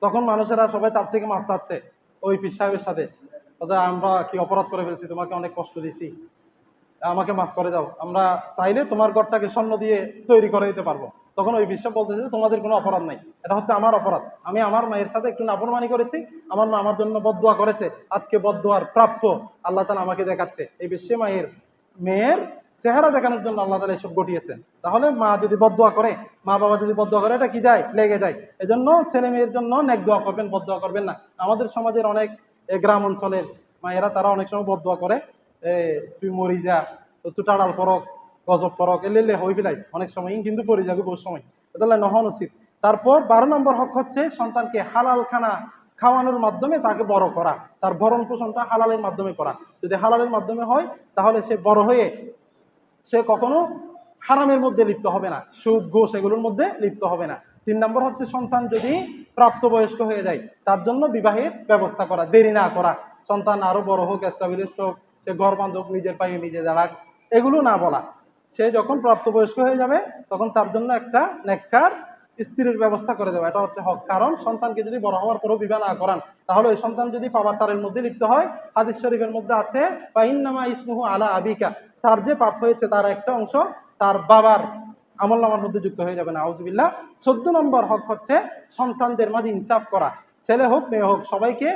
তখন মানুষেরা সবাই তার থেকে মাপ চাচ্ছে ওই পীর সাহেবের সাথে, আমরা কি অপরাধ করে ফেলছি, তোমাকে অনেক কষ্ট দিছি, আমাকে মাফ করে দাও, আমরা চাইলে তোমার ঘরটাকে স্বর্ণ দিয়ে তৈরি করে দিতে পারবো। তখন ওই বিশ্ব বলতেছে যে তোমাদের কোনো অপরাধ নাই, এটা হচ্ছে আমার অপরাধ, আমি আমার মায়ের সাথে একটু নাফরমানি করেছি, আমার মা আমার জন্য বদদোয়া করেছে, আজকে বদদোয়ার প্রাপ্য আল্লাহ তাআলা আমাকে দেখাচ্ছে। এই বিশ্বে মেয়ের চেহারা দেখানোর জন্য আল্লাহ তাআলা এসব ঘটিয়েছেন। তাহলে মা যদি বদদোয়া করে, মা বাবা যদি বদদোয়া করে, এটা কি যায়, লেগে যায়। এজন্য ছেলে মেয়ের জন্য নেক দোয়া করবেন, বদদোয়া করবেন না। আমাদের সমাজের অনেক গ্রাম অঞ্চলের মায়েরা, তারা অনেক সময় বদদোয়া করে, তুই মরি যা, তুই টাড়াল পরক, গজব পরক, এলে হয়ে ফেলাই, অনেক সময় কিন্তু পড়ে যাবে বহু সময়, তাহলে নহন উচিত। তারপর 12 নম্বর হক হচ্ছে সন্তানকে হালাল খানা খাওয়ানোর মাধ্যমে তাকে বড় করা, তার ভরণ পোষণটা হালালের মাধ্যমে করা। যদি হালালের মাধ্যমে হয় তাহলে সে বড় হয়ে সে কখনো হারামের মধ্যে লিপ্ত হবে না, সুদ ঘুষ এগুলোর মধ্যে লিপ্ত হবে না। 3 নম্বর হচ্ছে সন্তান যদি প্রাপ্তবয়স্ক হয়ে যায় তার জন্য বিবাহের ব্যবস্থা করা, দেরি না করা। সন্তান আরো বড় হোক, এস্টাবলিশড হোক, সে ঘর বাঁধুক, নিজের পায়ে নিজে দাঁড়াক, এগুলো না বলা। সে যখন প্রাপ্তবয়স্ক হয়ে যাবে তখন তার জন্য একটা নেককার স্ত্রীর ব্যবস্থা করে দেওয়া, এটা হচ্ছে হক। কারণ সন্তানকে যদি বড় হওয়ার পরও বিবাহ না করান, তাহলে ওই সন্তান যদি পাপাচারের মধ্যে লিপ্ত হয়, হাদিস শরীফের মধ্যে আছে ফাইন্নামা ইসমুহু আলা আবিকা, তার যে পাপ হয়েছে তার একটা অংশ তার বাবার আমলনামার মধ্যে যুক্ত হয়ে যাবে, নাউজুবিল্লাহ। 14 নম্বর হক হচ্ছে সন্তানদের মাঝে ইনসাফ করা, ছেলে হোক মেয়ে হোক সবাইকে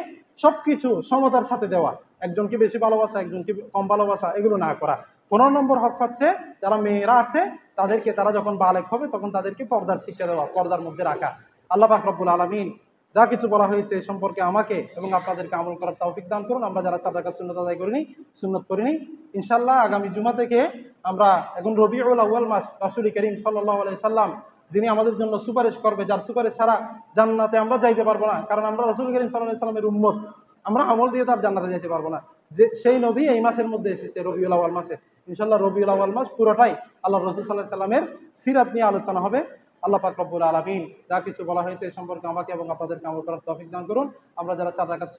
সবকিছু সমতার সাথে দেওয়া, একজনকে বেশি ভালোবাসা, একজনকে কম ভালোবাসা, এগুলো না করা। 15 নম্বর হক হচ্ছে যারা মেয়েরা আছে তাদেরকে, তারা যখন বালেগ হবে তখন তাদেরকে পর্দার শিক্ষা দেওয়া, পর্দার মধ্যে রাখা। আল্লাহ পাক রব্বুল আলামিন যা কিছু বলা হয়েছে এই সম্পর্কে আমাকে এবং আপনাদেরকে আমল করার তৌফিক দান করুন। আমরা যারা 4 রাকাত সুন্নাত আদায় করিনি, সুন্নত করিনি, ইনশাআল্লাহ আগামী জুমা থেকে আমরা, এখন রবিউল আউয়াল মাস, রাসূল করিম সাল্লাল্লাহু আলাইহি সাল্লাম যিনি আমাদের জন্য সুপারিশ করবে, যার সুপারিশ ছাড়া জান্নাতে আমরা যাইতে পারবো না, কারণ আমরা রাসূল করিম সাল্লাল্লাহু আলাইহি সাল্লামের উম্মত, আমরা আমল দিয়ে তার জান্নাতে যাইতে পারবো না। যে সেই নবী এই মাসের মধ্যে এসেছে, রবিউল আউয়াল মাসে। ইনশাআল্লাহ রবিউল আউয়াল মাস পুরোটাই আল্লাহ রাসূল সাল্লাল্লাহু আলাইহি সাল্লামের সিরাত নিয়ে আলোচনা হবে। আল্লাহ পাক রব্বুল আলামিন যা কিছু বলা হয়েছে এই সম্পর্কে আমাকে এবং আপনাদেরকে আমল করার তৌফিক দান করুন। আমরা যারা 4 রাকাত